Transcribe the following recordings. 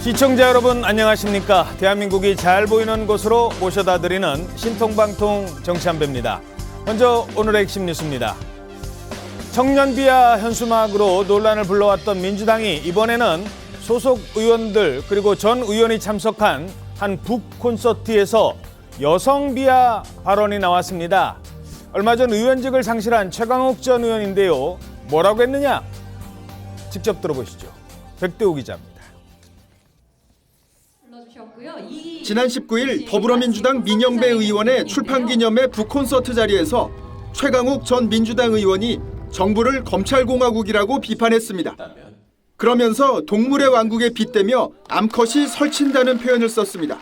시청자 여러분 안녕하십니까? 대한민국이 잘 보이는 곳으로 모셔다 드리는 신통방통 정치한배입니다. 먼저 오늘의 핵심 뉴스입니다. 청년 비하 현수막으로 논란을 불러왔던 민주당이 이번에는 소속 의원들 그리고 전 의원이 참석한 한 북 콘서트에서 여성 비하 발언이 나왔습니다. 얼마 전 의원직을 상실한 최강욱 전 의원인데요. 뭐라고 했느냐? 직접 들어보시죠. 백대호 기자입니다. 지난 19일 더불어민주당 민영배 의원의 출판기념회 북콘서트 자리에서 최강욱 전 민주당 의원이 정부를 검찰공화국이라고 비판했습니다. 그러면서 동물의 왕국에 빗대며 암컷이 설친다는 표현을 썼습니다.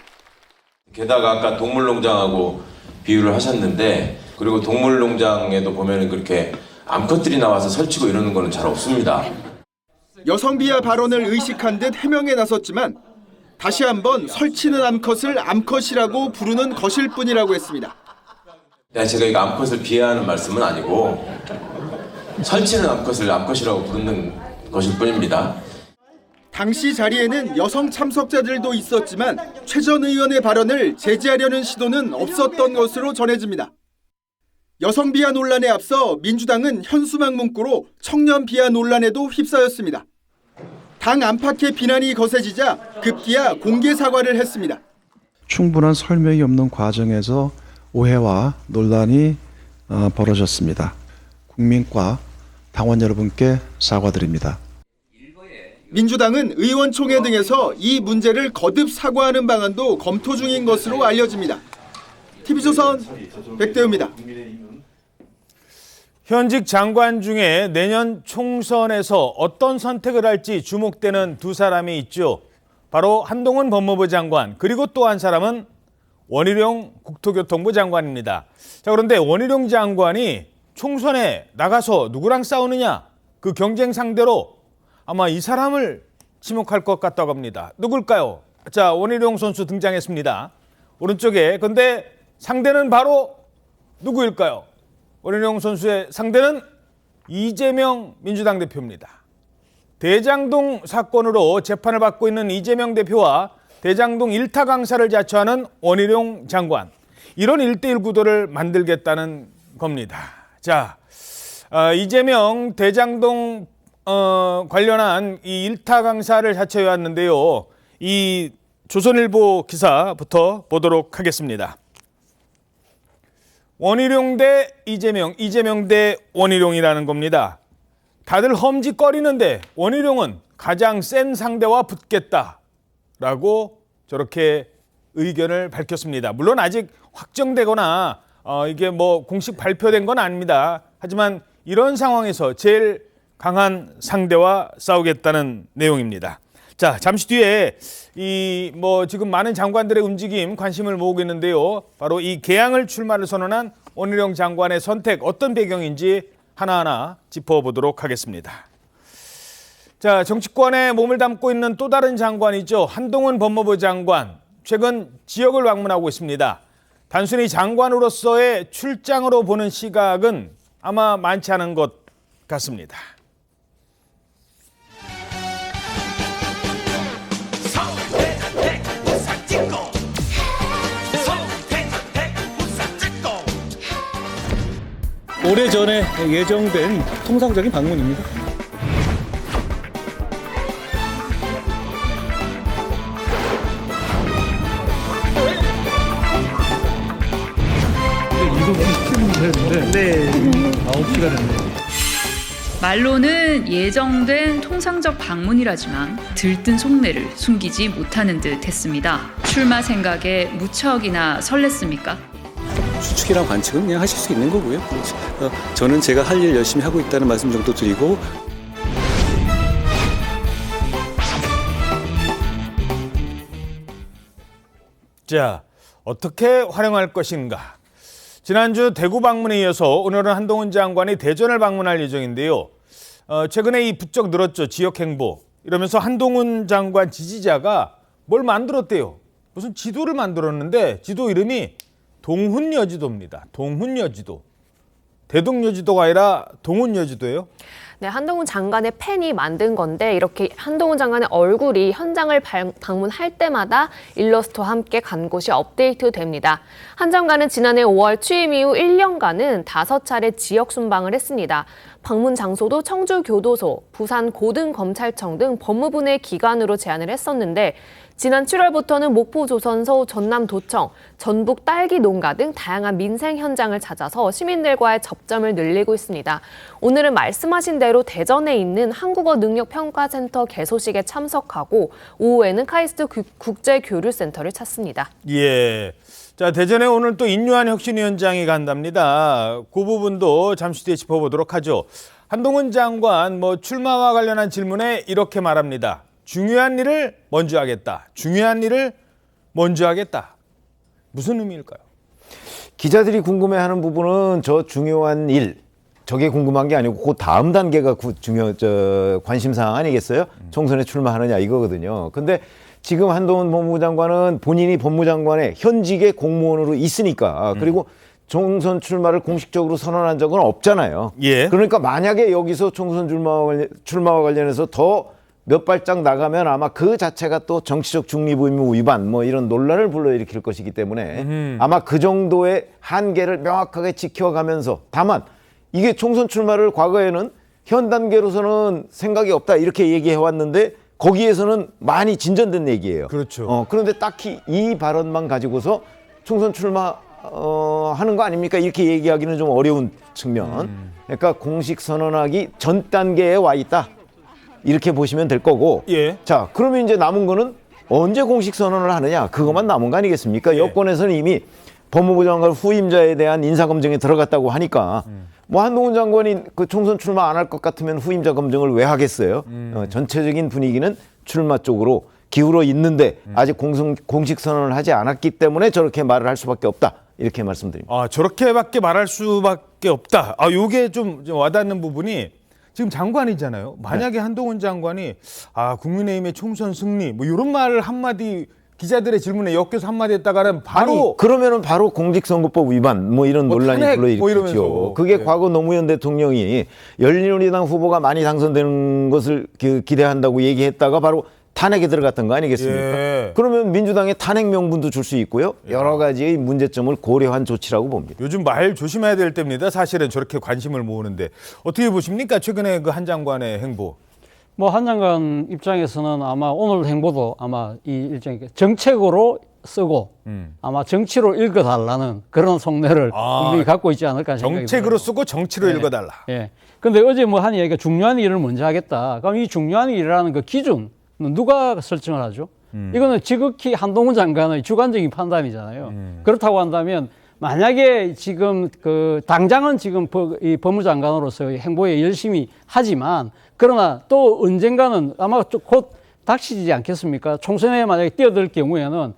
게다가 아까 동물농장하고 비유를 하셨는데, 그리고 동물농장에도 보면은 그렇게 암컷들이 나와서 설치고 이러는 거는 잘 없습니다. 여성 비하 발언을 의식한 듯 해명에 나섰지만 다시 한번 설치는 암컷을 암컷이라고 부르는 것일 뿐이라고 했습니다. 제가 이거 암컷을 비하하는 말씀은 아니고 설치는 암컷을 암컷이라고 부르는 것일 뿐입니다. 당시 자리에는 여성 참석자들도 있었지만 최 전 의원의 발언을 제지하려는 시도는 없었던 것으로 전해집니다. 여성 비하 논란에 앞서 민주당은 현수막 문구로 청년 비하 논란에도 휩싸였습니다. 당 안팎의 비난이 거세지자 급기야 공개 사과를 했습니다. 충분한 설명이 없는 과정에서 오해와 논란이 벌어졌습니다. 국민과 당원 여러분께 사과드립니다. 민주당은 의원총회 등에서 이 문제를 거듭 사과하는 방안도 검토 중인 것으로 알려집니다. TV조선 백대우입니다. 현직 장관 중에 내년 총선에서 어떤 선택을 할지 주목되는 두 사람이 있죠. 바로 한동훈 법무부 장관, 그리고 또 한 사람은 원희룡 국토교통부 장관입니다. 자, 그런데 원희룡 장관이 총선에 나가서 누구랑 싸우느냐? 그 경쟁 상대로 아마 이 사람을 지목할 것 같다고 합니다. 누굴까요? 자, 원희룡 선수 등장했습니다. 오른쪽에. 근데 상대는 바로 누구일까요? 원희룡 선수의 상대는 이재명 민주당 대표입니다. 대장동 사건으로 재판을 받고 있는 이재명 대표와 대장동 일타 강사를 자처하는 원희룡 장관. 이런 1대1 구도를 만들겠다는 겁니다. 자, 이재명 대장동 관련한 이 일타 강사를 자처해 왔는데요. 이 조선일보 기사부터 보도록 하겠습니다. 원희룡 대 이재명, 이재명 대 원희룡이라는 겁니다. 다들 험짓거리는데 원희룡은 가장 센 상대와 붙겠다라고 저렇게 의견을 밝혔습니다. 물론 아직 확정되거나 이게 뭐 공식 발표된 건 아닙니다. 하지만 이런 상황에서 제일 강한 상대와 싸우겠다는 내용입니다. 자, 잠시 뒤에 지금 많은 장관들의 움직임 관심을 모으고 있는데요. 바로 이 개항을 출마를 선언한 원희룡 장관의 선택 어떤 배경인지 하나하나 짚어보도록 하겠습니다. 자, 정치권에 몸을 담고 있는 또 다른 장관이죠. 한동훈 법무부 장관. 최근 지역을 방문하고 있습니다. 단순히 장관으로서의 출장으로 보는 시각은 아마 많지 않은 것 같습니다. 오래전에 예정된 통상적인 방문입니다. 네, 9시가 됐네요. 말로는 예정된 통상적 방문이라지만 들뜬 속내를 숨기지 못하는 듯 했습니다. 출마 생각에 무척이나 설렜습니까? 추측이랑 관측은 그냥 하실 수 있는 거고요. 저는 제가 할 일 열심히 하고 있다는 말씀 정도 드리고. 자, 어떻게 활용할 것인가? 지난주 대구 방문에 이어서 오늘은 한동훈 장관이 대전을 방문할 예정인데요. 최근에 이 부쩍 늘었죠. 지역 행보. 이러면서 한동훈 장관 지지자가 뭘 만들었대요. 무슨 지도를 만들었는데 지도 이름이 동훈여지도입니다. 동훈여지도. 대동여지도가 아니라 동훈여지도예요? 네, 한동훈 장관의 팬이 만든 건데 이렇게 한동훈 장관의 얼굴이 현장을 방문할 때마다 일러스트와 함께 간 곳이 업데이트됩니다. 한 장관은 지난해 5월 취임 이후 1년간은 5차례 지역 순방을 했습니다. 방문 장소도 청주교도소, 부산 고등검찰청 등 법무부 내 기관으로 제안을 했었는데 지난 7월부터는 목포조선소, 전남도청, 전북 딸기 농가 등 다양한 민생 현장을 찾아서 시민들과의 접점을 늘리고 있습니다. 오늘은 말씀하신 대로 대전에 있는 한국어 능력평가센터 개소식에 참석하고 오후에는 카이스트 국제교류센터를 찾습니다. 예. 자, 대전에 오늘 또 인류한 혁신위원장이 간답니다. 그 부분도 잠시 뒤에 짚어보도록 하죠. 한동훈 장관 출마와 관련한 질문에 이렇게 말합니다. 중요한 일을 먼저 하겠다. 중요한 일을 먼저 하겠다. 무슨 의미일까요? 기자들이 궁금해하는 부분은 저 중요한 일, 저게 궁금한 게 아니고 그 다음 단계가 관심사항 아니겠어요? 총선에 출마하느냐 이거거든요. 근데 지금 한동훈 법무부 장관은 본인이 법무장관의 현직의 공무원으로 있으니까 그리고 총선 출마를 공식적으로 선언한 적은 없잖아요. 예. 그러니까 만약에 여기서 총선 출마와 관련해서 더 몇 발짝 나가면 아마 그 자체가 또 정치적 중립 의무 위반 이런 논란을 불러일으킬 것이기 때문에 아마 그 정도의 한계를 명확하게 지켜가면서 다만 이게 총선 출마를 과거에는 현 단계로서는 생각이 없다 이렇게 얘기해 왔는데 거기에서는 많이 진전된 얘기예요. 그렇죠. 그런데 딱히 이 발언만 가지고서 총선 출마 하는 거 아닙니까? 이렇게 얘기하기는 좀 어려운 측면. 그러니까 공식 선언하기 전 단계에 와 있다. 이렇게 보시면 될 거고. 예. 자, 그러면 이제 남은 거는 언제 공식 선언을 하느냐? 그것만 남은 거 아니겠습니까? 예. 여권에서는 이미 법무부 장관 후임자에 대한 인사검증에 들어갔다고 하니까 한동훈 장관이 그 총선 출마 안 할 것 같으면 후임자 검증을 왜 하겠어요? 전체적인 분위기는 출마 쪽으로 기울어 있는데 아직 공식 선언을 하지 않았기 때문에 저렇게 말을 할 수밖에 없다. 이렇게 말씀드립니다. 아, 저렇게밖에 말할 수밖에 없다. 아, 요게 좀 와닿는 부분이 지금 장관이잖아요. 만약에 한동훈 장관이 국민의힘의 총선 승리 이런 말을 한마디 기자들의 질문에 엮여서 한마디 했다가는 바로 그러면은 바로 공직선거법 위반 이런 논란이 탄핵, 불러일으키죠. 이러면서. 그게 과거 노무현 대통령이 열린우리당 후보가 많이 당선되는 것을 기대한다고 얘기했다가 바로 탄핵에 들어갔던 거 아니겠습니까? 예. 그러면 민주당에 탄핵 명분도 줄 수 있고요. 여러 가지의 문제점을 고려한 조치라고 봅니다. 요즘 말 조심해야 될 때입니다. 사실은 저렇게 관심을 모으는데 어떻게 보십니까? 최근에 그 한 장관의 행보. 한 장관 입장에서는 아마 오늘 행보도 아마 이 일종의 정책으로 쓰고 아마 정치로 읽어달라는 그런 속내를 분명히 갖고 있지 않을까 생각이 정책으로 들어요. 쓰고 정치로 읽어달라. 예. 근데 어제 한 이야기가 중요한 일을 먼저 하겠다. 그럼 이 중요한 일이라는 그 기준 누가 설정을 하죠? 이거는 지극히 한동훈 장관의 주관적인 판단이잖아요. 그렇다고 한다면 만약에 지금 당장은 지금 이 법무장관으로서 행보에 열심히 하지만 그러나 또 언젠가는 아마 곧 닥치지 않겠습니까? 총선에 만약에 뛰어들 경우에는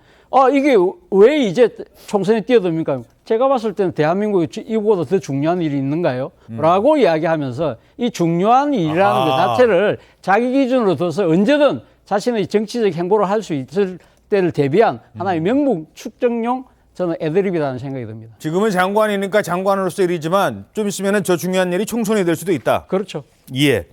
이게 왜 이제 총선에 뛰어듭니까? 제가 봤을 때는 대한민국에 이보다 더 중요한 일이 있는가요? 라고 이야기하면서 이 중요한 일이라는 것 자체를 자기 기준으로 둬서 언제든 자신의 정치적 행보를 할 수 있을 때를 대비한 하나의 명목 축적용 저는 애드립이라는 생각이 듭니다. 지금은 장관이니까 장관으로서 일이지만 좀 있으면 저 중요한 일이 총선이 될 수도 있다. 그렇죠. 예.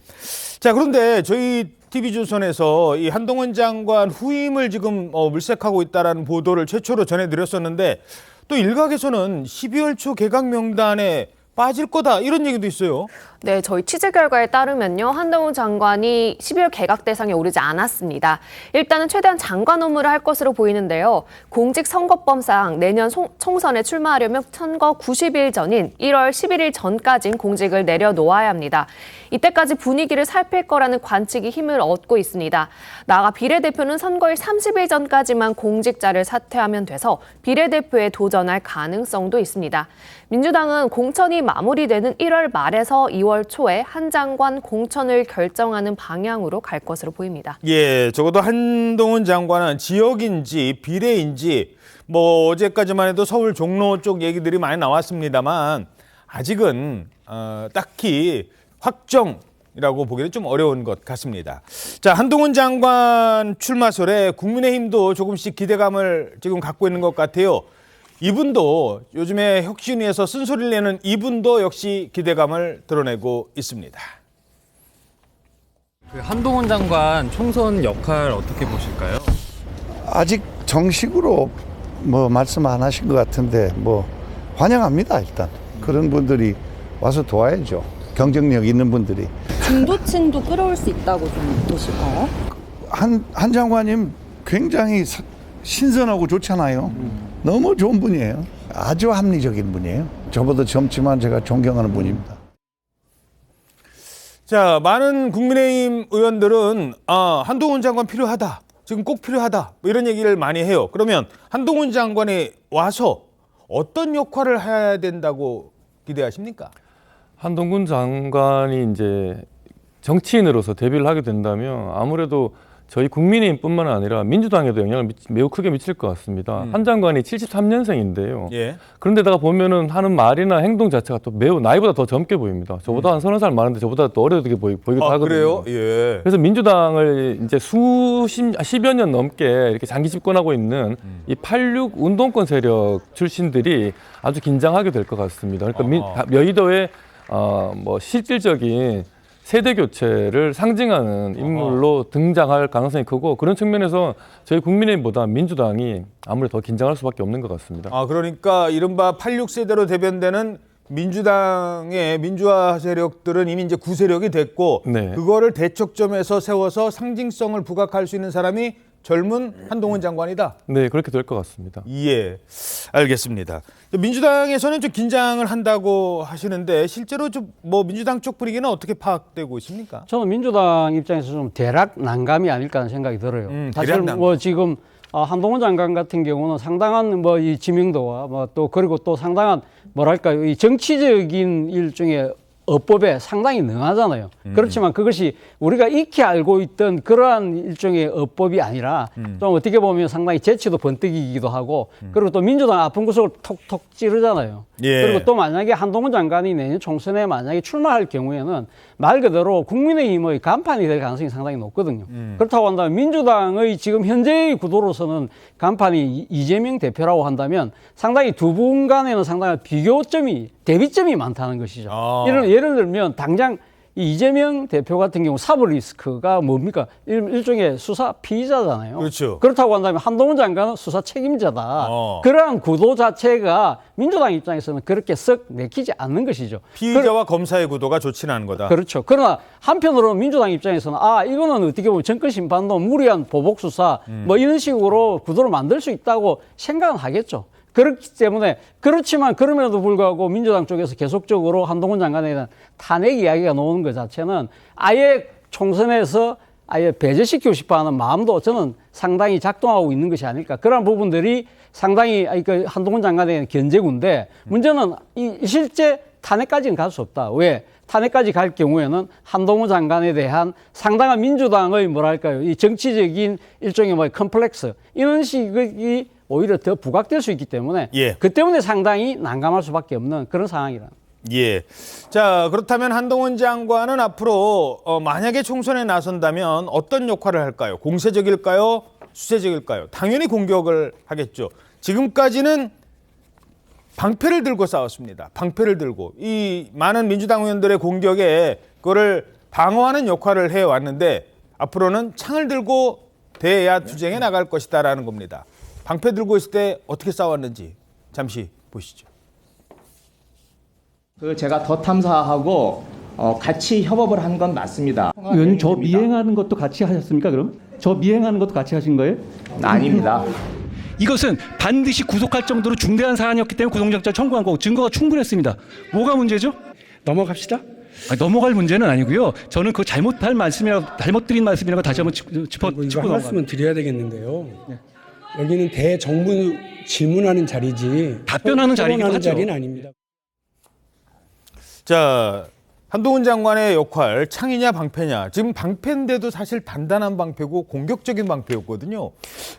자, 그런데 저희 TV조선에서 이 한동훈 장관 후임을 지금 물색하고 있다라는 보도를 최초로 전해드렸었는데 또 일각에서는 12월 초 개각 명단에 빠질 거다 이런 얘기도 있어요. 네, 저희 취재 결과에 따르면요. 한동훈 장관이 12월 개각 대상에 오르지 않았습니다. 일단은 최대한 장관 업무를 할 것으로 보이는데요. 공직선거법상 내년 총선에 출마하려면 선거 90일 전인 1월 11일 전까지는 공직을 내려놓아야 합니다. 이때까지 분위기를 살필 거라는 관측이 힘을 얻고 있습니다. 나아가 비례대표는 선거일 30일 전까지만 공직자를 사퇴하면 돼서 비례대표에 도전할 가능성도 있습니다. 민주당은 공천이 마무리되는 1월 말에서 2월 초에 한 장관 공천을 결정하는 방향으로 갈 것으로 보입니다. 예, 적어도 한동훈 장관은 지역인지 비례인지 어제까지만 해도 서울 종로 쪽 얘기들이 많이 나왔습니다만 아직은 딱히 확정이라고 보기는 좀 어려운 것 같습니다. 자, 한동훈 장관 출마설에 국민의힘도 조금씩 기대감을 지금 갖고 있는 것 같아요. 이분도 요즘에 혁신위에서 쓴소리를 내는 이분도 역시 기대감을 드러내고 있습니다. 그 한동훈 장관 총선 역할 어떻게 보실까요? 아직 정식으로 뭐 말씀 안 하신 것 같은데 뭐 환영합니다. 일단 그런 분들이 와서 도와야죠. 경쟁력 있는 분들이. 중도층도 끌어올 수 있다고 좀 보실까요? 한 장관님 굉장히 신선하고 좋잖아요. 너무 좋은 분이에요. 아주 합리적인 분이에요. 저보다 젊지만 제가 존경하는 분입니다. 자, 많은 국민의힘 의원들은 한동훈 장관 필요하다. 지금 꼭 필요하다. 뭐 이런 얘기를 많이 해요. 그러면 한동훈 장관이 와서 어떤 역할을 해야 된다고 기대하십니까? 한동훈 장관이 이제 정치인으로서 데뷔를 하게 된다면 아무래도 저희 국민의힘뿐만 아니라 민주당에도 영향을 매우 크게 미칠 것 같습니다. 한 장관이 73년생인데요. 예. 그런데다가 보면은 하는 말이나 행동 자체가 또 매우 나이보다 더 젊게 보입니다. 저보다 한 30살 많은데 저보다 또 어려게 보이기도 하거든요. 그래요? 예. 그래서 민주당을 이제 10여 년 넘게 이렇게 장기 집권하고 있는 이 86 운동권 세력 출신들이 아주 긴장하게 될 것 같습니다. 그러니까 여의도의 뭐 실질적인 세대 교체를 상징하는 인물로 등장할 가능성이 크고 그런 측면에서 저희 국민의힘보다 민주당이 아무래도 더 긴장할 수밖에 없는 것 같습니다. 그러니까 이른바 86세대로 대변되는 민주당의 민주화 세력들은 이미 이제 구세력이 됐고 네. 그거를 대척점에서 세워서 상징성을 부각할 수 있는 사람이 젊은 한동훈 장관이다. 네, 그렇게 될 것 같습니다. 예, 알겠습니다. 민주당에서는 좀 긴장을 한다고 하시는데 실제로 좀 뭐 민주당 쪽 분위기는 어떻게 파악되고 있습니까? 저는 민주당 입장에서 좀 대략 난감이 아닐까 하는 생각이 들어요. 사실 대략 난감. 뭐 지금 한동훈 장관 같은 경우는 상당한 뭐 이 지명도와 뭐 또 그리고 또 상당한 뭐랄까요 이 정치적인 일종의 어법에 상당히 능하잖아요. 그렇지만 그것이 우리가 익히 알고 있던 그러한 일종의 어법이 아니라 좀 어떻게 보면 상당히 재치도 번뜩이기도 하고 그리고 또 민주당 아픈 구석을 톡톡 찌르잖아요. 예. 그리고 또 만약에 한동훈 장관이 내년 총선에 만약에 출마할 경우에는 말 그대로 국민의힘의 간판이 될 가능성이 상당히 높거든요. 그렇다고 한다면 민주당의 지금 현재의 구도로서는 간판이 이재명 대표라고 한다면 상당히 두 분 간에는 상당히 대비점이 많다는 것이죠. 예를 들면 당장 이재명 대표 같은 경우 사법 리스크가 뭡니까? 일종의 수사 피의자잖아요. 그렇죠. 그렇다고 한다면 한동훈 장관은 수사 책임자다. 그러한 구도 자체가 민주당 입장에서는 그렇게 썩 내키지 않는 것이죠. 피의자와 검사의 구도가 좋지는 않은 거다. 그렇죠. 그러나 한편으로 민주당 입장에서는 이거는 어떻게 보면 정권심판도 무리한 보복수사 뭐 이런 식으로 구도를 만들 수 있다고 생각은 하겠죠. 그렇기 때문에 그렇지만 그럼에도 불구하고 민주당 쪽에서 계속적으로 한동훈 장관에 대한 탄핵 이야기가 나오는 것 자체는 아예 총선에서 아예 배제시키고 싶어하는 마음도 저는 상당히 작동하고 있는 것이 아닐까. 그런 부분들이 상당히 한동훈 장관에 대한 견제구인데 문제는 실제 탄핵까지는 갈 수 없다. 왜? 탄핵까지 갈 경우에는 한동훈 장관에 대한 상당한 민주당의 뭐랄까요 이 정치적인 일종의 뭐 컴플렉스 이런 식이 오히려 더 부각될 수 있기 때문에 그 때문에 상당히 난감할 수밖에 없는 그런 상황이라. 예. 자, 그렇다면 한동훈 장관은 앞으로 만약에 총선에 나선다면 어떤 역할을 할까요? 공세적일까요? 수세적일까요? 당연히 공격을 하겠죠. 지금까지는 방패를 들고 싸웠습니다. 방패를 들고 이 많은 민주당 의원들의 공격에 그거를 방어하는 역할을 해왔는데 앞으로는 창을 들고 대야 투쟁에 나갈 것이다라는 겁니다. 방패 들고 있을 때 어떻게 싸웠는지 잠시 보시죠. 제가 더 탐사하고 같이 협업을 한 건 맞습니다. 의원님 저 미행하는 것도 같이 하셨습니까? 그럼 저 미행하는 것도 같이 하신 거예요? 아닙니다. 이것은 반드시 구속할 정도로 중대한 사안이었기 때문에 구속영장 청구한 거고 증거가 충분했습니다. 뭐가 문제죠? 넘어갑시다. 넘어갈 문제는 아니고요. 저는 그 잘못 드린 말씀이라고 다시 한번 짚고 한 말씀은 드려야 되겠는데요. 네. 여기는 대정부 질문하는 자리지 답변하는 자리이기도 하죠. 자리는 아닙니다. 자, 한동훈 장관의 역할 창이냐 방패냐. 지금 방패인데도 사실 단단한 방패고 공격적인 방패였거든요.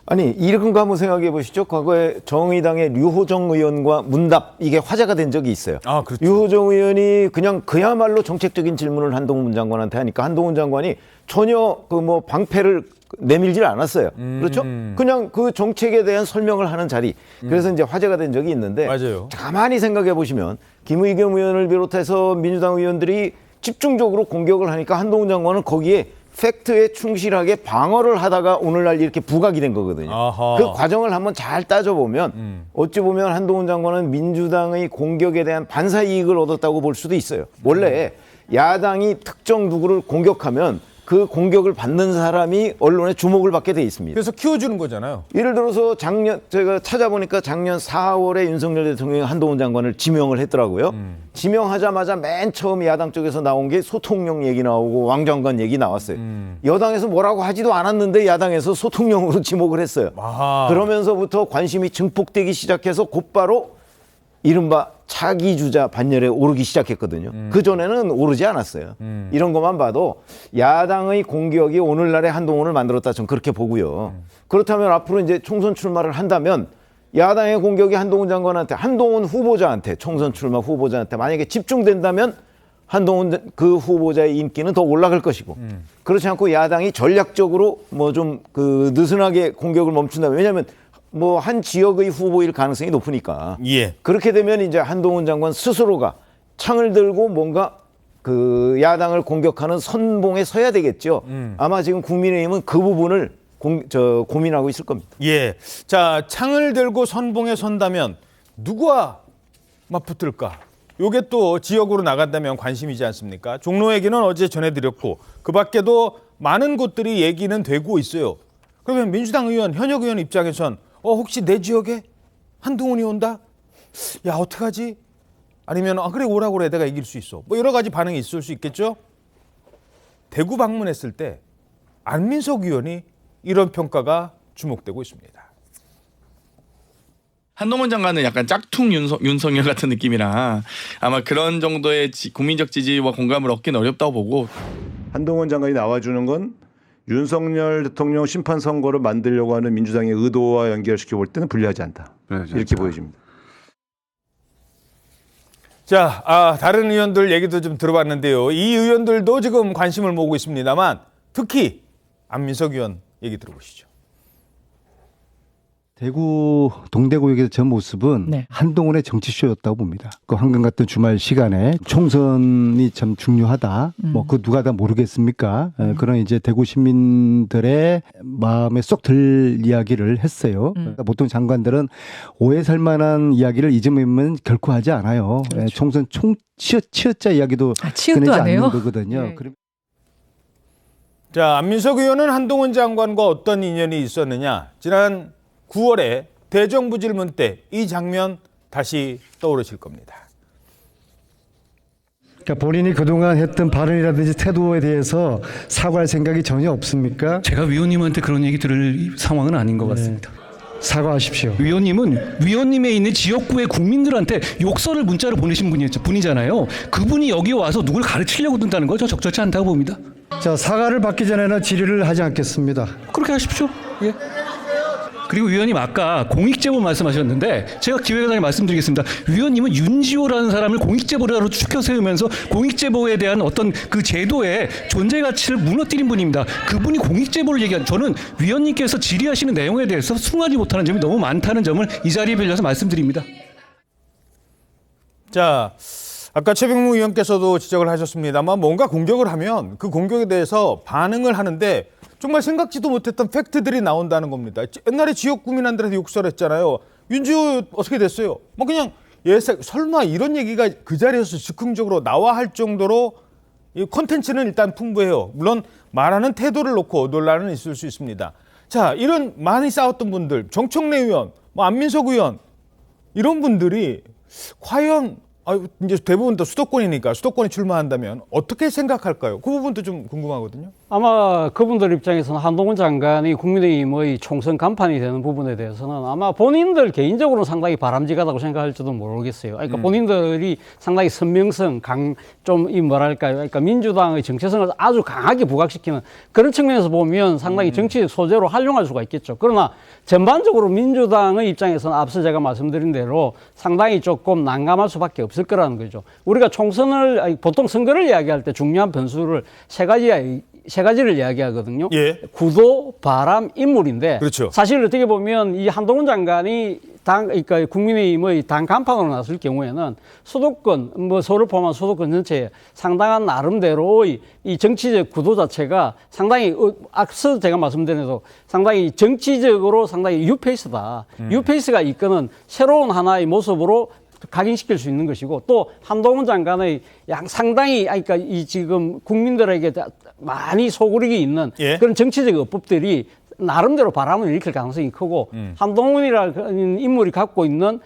아니 이런 거 한번 생각해 보시죠. 과거에 정의당의 류호정 의원과 문답 이게 화제가 된 적이 있어요. 그렇죠. 류호정 의원이 그냥 그야말로 정책적인 질문을 한동훈 장관한테 하니까 한동훈 장관이 전혀 그 뭐 방패를 내밀질 않았어요. 그렇죠? 그냥 그 정책에 대한 설명을 하는 자리. 그래서 이제 화제가 된 적이 있는데 맞아요. 가만히 생각해 보시면 김의겸 의원을 비롯해서 민주당 의원들이 집중적으로 공격을 하니까 한동훈 장관은 거기에 팩트에 충실하게 방어를 하다가 오늘날 이렇게 부각이 된 거거든요. 아하. 그 과정을 한번 잘 따져보면 어찌 보면 한동훈 장관은 민주당의 공격에 대한 반사 이익을 얻었다고 볼 수도 있어요. 원래 야당이 특정 누구를 공격하면 그 공격을 받는 사람이 언론에 주목을 받게 돼 있습니다. 그래서 키워주는 거잖아요. 예를 들어서 제가 찾아보니까 작년 4월에 윤석열 대통령이 한동훈 장관을 지명을 했더라고요. 지명하자마자 맨 처음 야당 쪽에서 나온 게 소통령 얘기 나오고 왕 장관 얘기 나왔어요. 여당에서 뭐라고 하지도 않았는데 야당에서 소통령으로 지목을 했어요. 아하. 그러면서부터 관심이 증폭되기 시작해서 곧바로 이른바 차기 주자 반열에 오르기 시작했거든요. 그전에는 오르지 않았어요. 이런 것만 봐도 야당의 공격이 오늘날의 한동훈을 만들었다, 저는 그렇게 보고요. 그렇다면 앞으로 이제 총선 출마를 한다면 야당의 공격이 한동훈 장관한테, 한동훈 후보자한테, 총선 출마 후보자한테 만약에 집중된다면 한동훈 그 후보자의 인기는 더 올라갈 것이고, 그렇지 않고 야당이 전략적으로 뭐 좀 그 느슨하게 공격을 멈춘다면, 왜냐하면 뭐 한 지역의 후보일 가능성이 높으니까. 예. 그렇게 되면 이제 한동훈 장관 스스로가 창을 들고 뭔가 그 야당을 공격하는 선봉에 서야 되겠죠. 아마 지금 국민의힘은 그 부분을 고민하고 있을 겁니다. 예. 자, 창을 들고 선봉에 선다면 누구와 맞붙을까? 요게 또 지역으로 나간다면 관심이지 않습니까? 종로 얘기는 어제 전해드렸고, 그 밖에도 많은 곳들이 얘기는 되고 있어요. 그러면 민주당 의원, 현역 의원 입장에선 혹시 내 지역에 한동훈이 온다? 야, 어떡하지? 아니면 그래, 오라고 그래, 내가 이길 수 있어. 뭐 여러 가지 반응이 있을 수 있겠죠? 대구 방문했을 때 안민석 의원이 이런 평가가 주목되고 있습니다. 한동훈 장관은 약간 짝퉁 윤석열 같은 느낌이라 아마 그런 정도의 국민적 지지와 공감을 얻기는 어렵다고 보고, 한동훈 장관이 나와주는 건 윤석열 대통령 심판 선거를 만들려고 하는 민주당의 의도와 연결시켜 볼 때는 불리하지 않다. 이렇게 보여집니다. 자, 다른 의원들 얘기도 좀 들어봤는데요. 이 의원들도 지금 관심을 모으고 있습니다만 특히 안민석 의원 얘기 들어보시죠. 대구 동대구역의 저 모습은 한동훈의 정치쇼였다고 봅니다. 그 황금 같은 주말 시간에 총선이 참 중요하다. 뭐 그 누가 다 모르겠습니까? 그런 이제 대구 시민들의 마음에 쏙 들 이야기를 했어요. 그러니까 보통 장관들은 오해 살 만한 이야기를 잊으면 결코 하지 않아요. 그렇죠. 총선 치읓자 이야기도 꺼내지 않는 거거든요. 네. 자, 안민석 의원은 한동훈 장관과 어떤 인연이 있었느냐? 지난 9월에 대정부 질문 때 이 장면 다시 떠오르실 겁니다. 그러니까 본인이 그동안 했던 발언이라든지 태도에 대해서 사과할 생각이 전혀 없습니까? 제가 위원님한테 그런 얘기 들을 상황은 아닌 것 같습니다. 사과하십시오. 위원님은 위원님에 있는 지역구의 국민들한테 욕설을 문자로 보내신 분이잖아요. 그분이 여기 와서 누굴 가르치려고 든다는 거 저 적절치 않다고 봅니다. 자, 사과를 받기 전에는 질의를 하지 않겠습니다. 그렇게 하십시오. 예. 그리고 위원님 아까 공익제보 말씀하셨는데 제가 기획단에 말씀드리겠습니다. 위원님은 윤지호라는 사람을 공익제보자로 추켜 세우면서 공익제보에 대한 어떤 그 제도의 존재 가치를 무너뜨린 분입니다. 그분이 공익제보를 얘기한, 저는 위원님께서 질의하시는 내용에 대해서 숭하지 못하는 점이 너무 많다는 점을 이 자리에 빌려서 말씀드립니다. 자, 아까 최병무 의원께서도 지적을 하셨습니다만 뭔가 공격을 하면 그 공격에 대해서 반응을 하는데 정말 생각지도 못했던 팩트들이 나온다는 겁니다. 옛날에 지역 구민한테 욕설했잖아요. 윤지호 어떻게 됐어요? 뭐 그냥 설마 이런 얘기가 그 자리에서 즉흥적으로 나와 할 정도로 이 콘텐츠는 일단 풍부해요. 물론 말하는 태도를 놓고 논란은 있을 수 있습니다. 자, 이런 많이 싸웠던 분들, 정청래 의원, 뭐 안민석 의원 이런 분들이 과연 이제 대부분 다 수도권이니까 수도권에 출마한다면 어떻게 생각할까요? 그 부분도 좀 궁금하거든요. 아마 그분들 입장에서는 한동훈 장관이 국민의힘의 총선 간판이 되는 부분에 대해서는 아마 본인들 개인적으로는 상당히 바람직하다고 생각할지도 모르겠어요. 그러니까 본인들이 상당히 선명성, 그러니까 민주당의 정체성을 아주 강하게 부각시키는 그런 측면에서 보면 상당히 정치적 소재로 활용할 수가 있겠죠. 그러나 전반적으로 민주당의 입장에서는 앞서 제가 말씀드린 대로 상당히 조금 난감할 수밖에 없을 거라는 거죠. 우리가 보통 선거를 이야기할 때 중요한 변수를 세 가지를 이야기하거든요. 예. 구도, 바람, 인물인데 그렇죠. 사실 어떻게 보면 이 한동훈 장관이 그러니까 국민의힘의 당 간판으로 나설 경우에는 수도권, 뭐 서울을 포함한 수도권 전체에 상당한 나름대로의 이 정치적 구도 자체가 상당히 앞서 제가 말씀드린 대로 상당히 정치적으로 상당히 뉴페이스다. 뉴페이스가 이끄는 새로운 하나의 모습으로 각인시킬 수 있는 것이고, 또 한동훈 장관의 상당히 그러니까 이 지금 국민들에게 많이 소구력이 있는 그런 정치적 어법들이 나름대로 바람을 일으킬 가능성이 크고, 한동훈이라는 인물이 갖고 있는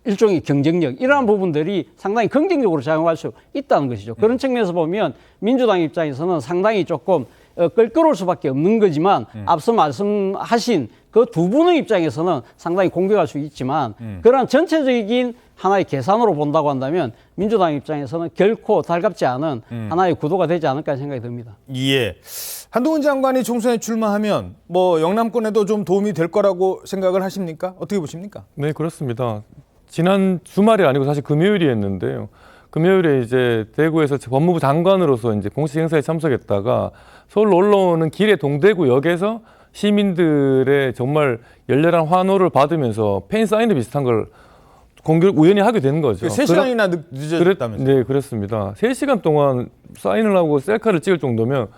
일종의 경쟁력, 이러한 부분들이 상당히 긍정적으로 작용할 수 있다는 것이죠. 그런 측면에서 보면 민주당 입장에서는 상당히 조금 껄끄러울 수밖에 없는 거지만, 앞서 말씀하신 그 두 분의 입장에서는 상당히 공격할 수 있지만, 그러한 전체적인 하나의 계산으로 본다고 한다면 민주당 입장에서는 결코 달갑지 않은 하나의 구도가 되지 않을까 생각이 듭니다. 예. 한동훈 장관이 총선에 출마하면 뭐 영남권에도 좀 도움이 될 거라고 생각을 하십니까? 어떻게 보십니까? 네, 그렇습니다. 지난 주말이 아니고 사실 금요일이었는데요. 금요일에 이제 대구에서 법무부 장관으로서 이제 공식 행사에 참석했다가 서울로 올라오는 길에 동대구역에서 시민들의 정말 열렬한 환호를 받으면서 팬 사인회 비슷한 걸 우연히 하게 된 거죠. 3시간이나 늦었다면서요? 네, 그렇습니다. 3시간 동안 사인을 하고 셀카를 찍을 정도면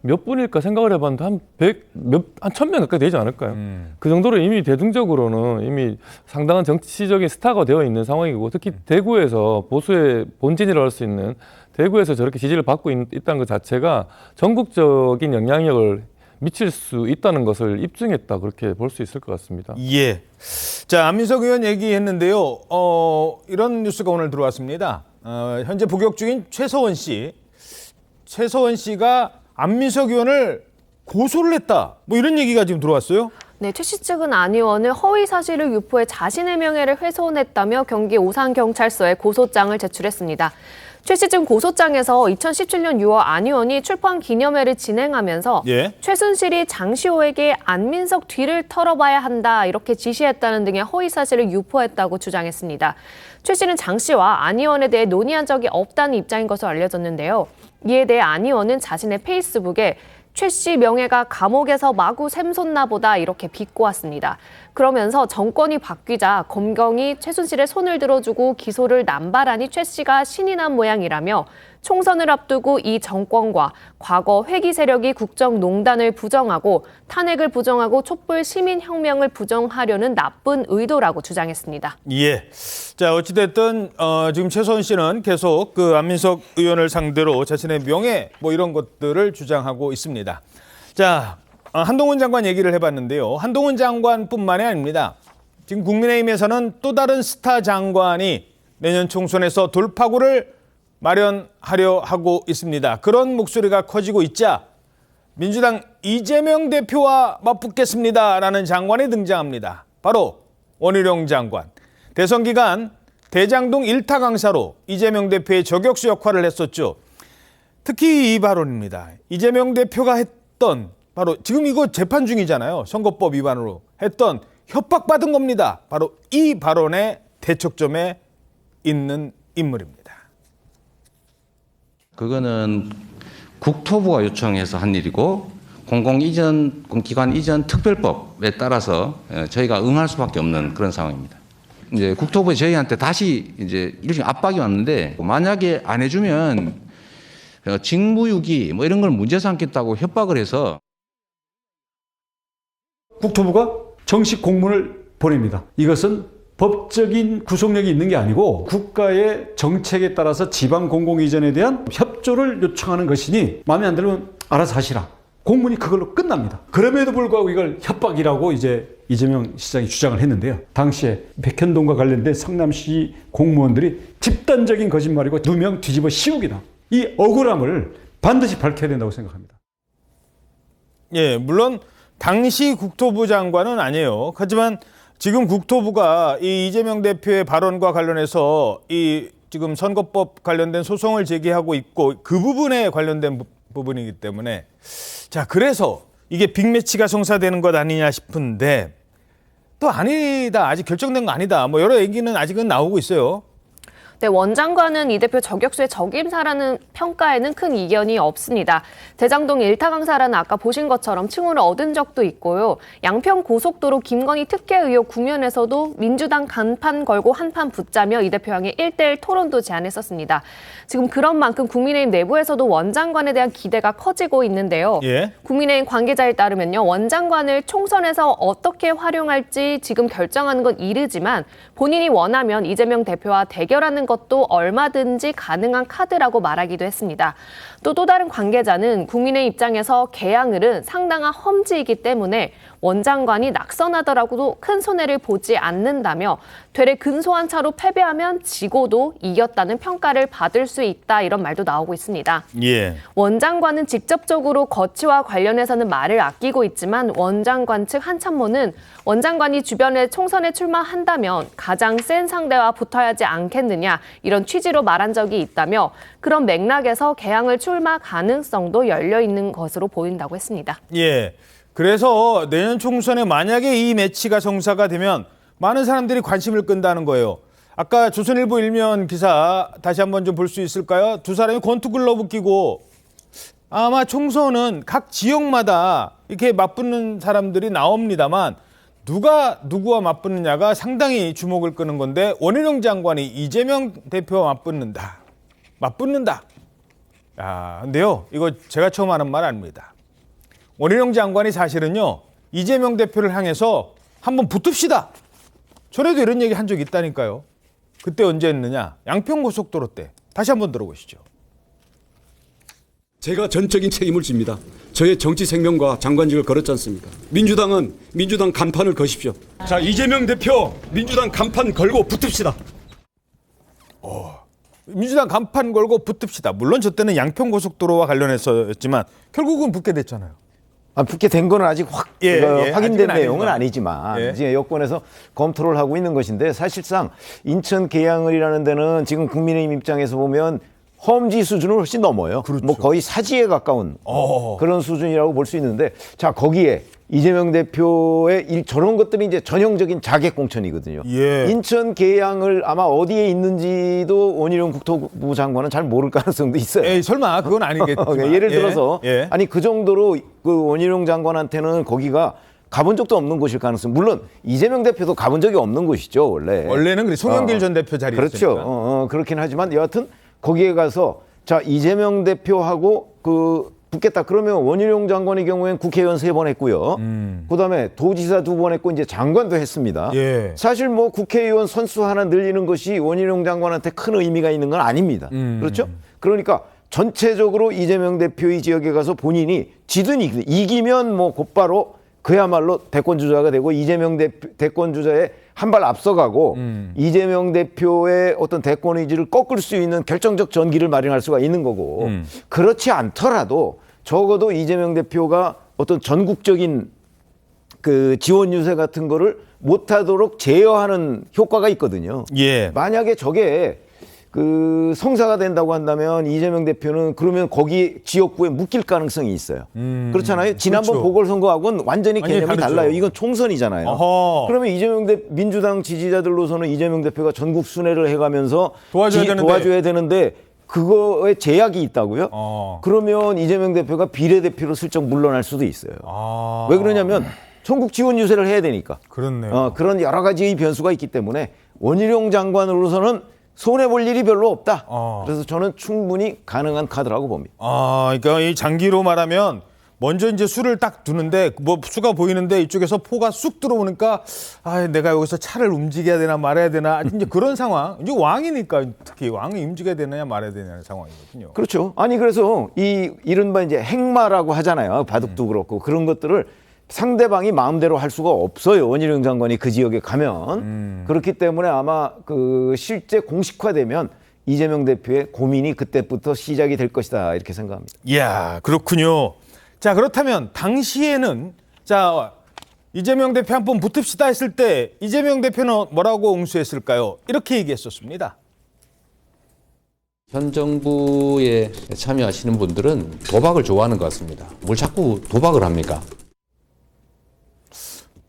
몇 분일까 생각을 해봤는데 한 1000명 가까이 되지 않을까요? 그 정도로 이미 대중적으로는 이미 상당한 정치적인 스타가 되어 있는 상황이고, 특히 대구에서 보수의 본진이라고 할 수 있는 대구에서 저렇게 지지를 받고 있다는 것 자체가 전국적인 영향력을 미칠 수 있다는 것을 입증했다, 그렇게 볼 수 있을 것 같습니다. 예. 자, 안민석 의원 얘기했는데요. 이런 뉴스가 오늘 들어왔습니다. 현재 복역 중인 최서원 씨가 안민석 의원을 고소를 했다, 뭐 이런 얘기가 지금 들어왔어요. 네, 최 씨 측은 안 의원을 허위 사실을 유포해 자신의 명예를 훼손했다며 경기 오산경찰서에 고소장을 제출했습니다. 최 씨 측 고소장에서 2017년 6월 안 의원이 출판 기념회를 진행하면서 최순실이 장시호에게 안민석 뒤를 털어봐야 한다, 이렇게 지시했다는 등의 허위 사실을 유포했다고 주장했습니다. 최 씨는 장 씨와 안 의원에 대해 논의한 적이 없다는 입장인 것으로 알려졌는데요. 이에 대해 안 의원은 자신의 페이스북에 최 씨 명예가 감옥에서 마구 샘솟나 보다, 이렇게 비꼬았습니다. 그러면서 정권이 바뀌자 검경이 최순실의 손을 들어주고 기소를 남발하니 최 씨가 신이 난 모양이라며, 총선을 앞두고 이 정권과 과거 회기 세력이 국정농단을 부정하고 탄핵을 부정하고 촛불 시민혁명을 부정하려는 나쁜 의도라고 주장했습니다. 예. 자, 어찌됐든 지금 최서원 씨는 계속 그 안민석 의원을 상대로 자신의 명예 뭐 이런 것들을 주장하고 있습니다. 자, 한동훈 장관 얘기를 해봤는데요. 한동훈 장관뿐만이 아닙니다. 지금 국민의힘에서는 또 다른 스타 장관이 내년 총선에서 돌파구를 마련하려 하고 있습니다. 그런 목소리가 커지고 있자 민주당 이재명 대표와 맞붙겠습니다라는 장관이 등장합니다. 바로 원희룡 장관. 대선 기간 대장동 1타 강사로 이재명 대표의 저격수 역할을 했었죠. 특히 이 발언입니다. 이재명 대표가 했던, 바로 지금 이거 재판 중이잖아요. 선거법 위반으로 했던 협박받은 겁니다. 바로 이 발언의 대척점에 있는 인물입니다. 그거는 국토부가 요청해서 한 일이고, 공공기관 이전 특별법에 따라서 저희가 응할 수밖에 없는 그런 상황입니다. 이제 국토부에 저희한테 다시 이제 일종의 압박이 왔는데, 만약에 안 해주면 직무유기 뭐 이런 걸 문제 삼겠다고 협박을 해서 국토부가 정식 공문을 보냅니다. 이것은 법적인 구속력이 있는 게 아니고 국가의 정책에 따라서 지방 공공 이전에 대한 협조를 요청하는 것이니 마음에 안 들면 알아서 하시라. 공문이 그걸로 끝납니다. 그럼에도 불구하고 이걸 협박이라고 이제 이재명 시장이 주장을 했는데요. 당시에 백현동과 관련된 성남시 공무원들이 집단적인 거짓말이고 누명 뒤집어 씌우기다. 이 억울함을 반드시 밝혀야 된다고 생각합니다. 예, 물론 당시 국토부 장관은 아니에요. 하지만 지금 국토부가 이 이재명 대표의 발언과 관련해서 이 지금 선거법 관련된 소송을 제기하고 있고, 그 부분에 관련된 부분이기 때문에, 자, 그래서 이게 빅매치가 성사되는 것 아니냐 싶은데 또 아니다, 아직 결정된 거 아니다, 뭐 여러 얘기는 아직은 나오고 있어요. 네, 원 장관은 이 대표 저격수의 적임사라는 평가에는 큰 이견이 없습니다. 대장동 일타 강사라는 아까 보신 것처럼 칭호를 얻은 적도 있고요. 양평 고속도로 김건희 특혜 의혹 국면에서도 민주당 간판 걸고 한판 붙자며 이 대표 향해 1대1 토론도 제안했었습니다. 지금 그런 만큼 국민의힘 내부에서도 원 장관에 대한 기대가 커지고 있는데요. 예. 국민의힘 관계자에 따르면요, 원 장관을 총선에서 어떻게 활용할지 지금 결정하는 건 이르지만 본인이 원하면 이재명 대표와 대결하는 것도 얼마든지 가능한 카드라고 말하기도 했습니다. 또 다른 관계자는 국민의 입장에서 개항을은 상당한 험지이기 때문에 원 장관이 낙선하더라도 큰 손해를 보지 않는다며 되레 근소한 차로 패배하면 지고도 이겼다는 평가를 받을 수 있다, 이런 말도 나오고 있습니다. 예. 원 장관은 직접적으로 거취와 관련해서는 말을 아끼고 있지만 원 장관 측 한참모는 원 장관이 주변에 총선에 출마한다면 가장 센 상대와 붙어야 하지 않겠느냐, 이런 취지로 말한 적이 있다며 그런 맥락에서 개항을 출마 가능성도 열려 있는 것으로 보인다고 했습니다. 예. 그래서 내년 총선에 만약에 이 매치가 성사가 되면 많은 사람들이 관심을 끈다는 거예요. 아까 조선일보 일면 기사 다시 한번 좀 볼 수 있을까요? 두 사람이 권투글러브 끼고 아마 총선은 각 지역마다 이렇게 맞붙는 사람들이 나옵니다만 누가 누구와 맞붙느냐가 상당히 주목을 끄는 건데, 원희룡 장관이 이재명 대표와 맞붙는다. 야, 근데요, 이거 제가 처음 하는 말 아닙니다. 원희룡 장관이 사실은요, 이재명 대표를 향해서 한번 붙읍시다, 전에도 이런 얘기 한 적이 있다니까요. 그때 언제 했느냐? 양평고속도로 때. 다시 한번 들어보시죠. 제가 전적인 책임을 집니다. 저의 정치 생명과 장관직을 걸었지 않습니까? 민주당은 민주당 간판을 거십시오. 자, 이재명 대표 민주당 간판 걸고 붙읍시다. 민주당 간판 걸고 붙읍시다. 물론 저 때는 양평고속도로와 관련해서였지만 결국은 붙게 됐잖아요. 붙게 된 거는 아직 확인된 내용은 아니지만 예. 이제 여권에서 검토를 하고 있는 것인데, 사실상 인천 계양을이라는 데는 지금 국민의힘 입장에서 보면 험지 수준을 훨씬 넘어요. 그렇죠. 뭐 거의 사지에 가까운 그런 수준이라고 볼 수 있는데, 자, 거기에 이재명 대표의 저런 것들이 이제 전형적인 자객 공천이거든요. 예. 인천 계양을 아마 어디에 있는지도 원희룡 국토부 장관은 잘 모를 가능성도 있어요. 에이, 설마 그건 아니겠지만. 예를 들어서 예. 아니 그 정도로 그 원희룡 장관한테는 거기가 가본 적도 없는 곳일 가능성. 물론 이재명 대표도 가본 적이 없는 곳이죠, 원래. 원래는 그래 송영길 전 대표 자리였으니까. 그렇죠. 그렇긴 하지만 여하튼 거기에 가서 자, 이재명 대표하고 붙겠다 그러면 원희룡 장관의 경우엔 국회의원 3번 했고요. 그다음에 도지사 2번 했고 이제 장관도 했습니다. 예. 사실 뭐 국회의원 선수 하나 늘리는 것이 원희룡 장관한테 큰 의미가 있는 건 아닙니다. 그렇죠? 그러니까 전체적으로 이재명 대표의 지역에 가서 본인이 지든 이기면 뭐 곧바로 그야말로 대권주자가 되고 이재명 대권주자에 한 발 앞서가고 이재명 대표의 어떤 대권 의지를 꺾을 수 있는 결정적 전기를 마련할 수가 있는 거고, 그렇지 않더라도 적어도 이재명 대표가 어떤 전국적인 그 지원 유세 같은 거를 못하도록 제어하는 효과가 있거든요. 예. 만약에 저게 그 성사가 된다고 한다면 이재명 대표는 그러면 거기 지역구에 묶일 가능성이 있어요. 그렇잖아요. 지난번 그렇죠. 보궐선거하고는 완전히 개념이 다르죠. 달라요. 이건 총선이잖아요. 어허. 그러면 민주당 지지자들로서는 이재명 대표가 전국 순회를 해가면서 도와줘야 되는데 그거에 제약이 있다고요? 그러면 이재명 대표가 비례대표로 슬쩍 물러날 수도 있어요. 왜 그러냐면 전국 지원 유세를 해야 되니까. 그렇네요. 그런 여러 가지의 변수가 있기 때문에 원희룡 장관으로서는 손해볼 일이 별로 없다. 그래서 저는 충분히 가능한 카드라고 봅니다. 그러니까 이 장기로 말하면 먼저 이제 수를 딱 두는데 뭐 수가 보이는데 이쪽에서 포가 쑥 들어오니까 내가 여기서 차를 움직여야 되나 말아야 되나 이제 그런 상황. 이제 왕이니까 특히 왕이 움직여야 되느냐 말아야 되느냐는 상황이거든요. 그렇죠. 아니 그래서 이른바 이제 행마라고 하잖아요. 바둑도 그렇고 그런 것들을 상대방이 마음대로 할 수가 없어요. 원희룡 장관이 그 지역에 가면. 그렇기 때문에 아마 그 실제 공식화되면 이재명 대표의 고민이 그때부터 시작이 될 것이다, 이렇게 생각합니다. 이야, 그렇군요. 자, 그렇다면 당시에는 자, 이재명 대표 한번 붙읍시다 했을 때 이재명 대표는 뭐라고 응수했을까요? 이렇게 얘기했었습니다. 현 정부에 참여하시는 분들은 도박을 좋아하는 것 같습니다. 뭘 자꾸 도박을 합니까?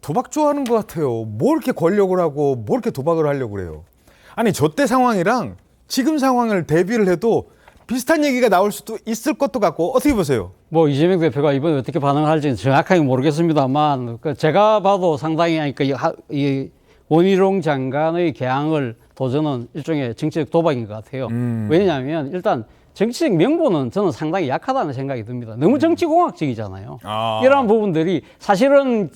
도박 좋아하는 것 같아요. 뭘 이렇게 권력을 하고 뭘 이렇게 도박을 하려고 그래요. 아니, 저 때 상황이랑 지금 상황을 대비를 해도 비슷한 얘기가 나올 수도 있을 것도 같고 어떻게 보세요? 뭐 이재명 대표가 이번에 어떻게 반응을 할지는 정확하게 모르겠습니다만 제가 봐도 상당히 이 원희룡 장관의 개항을 도전은 일종의 정치적 도박인 것 같아요. 왜냐하면 일단 정치적 명분은 저는 상당히 약하다는 생각이 듭니다. 너무 정치공학적이잖아요. 이러한 부분들이 사실은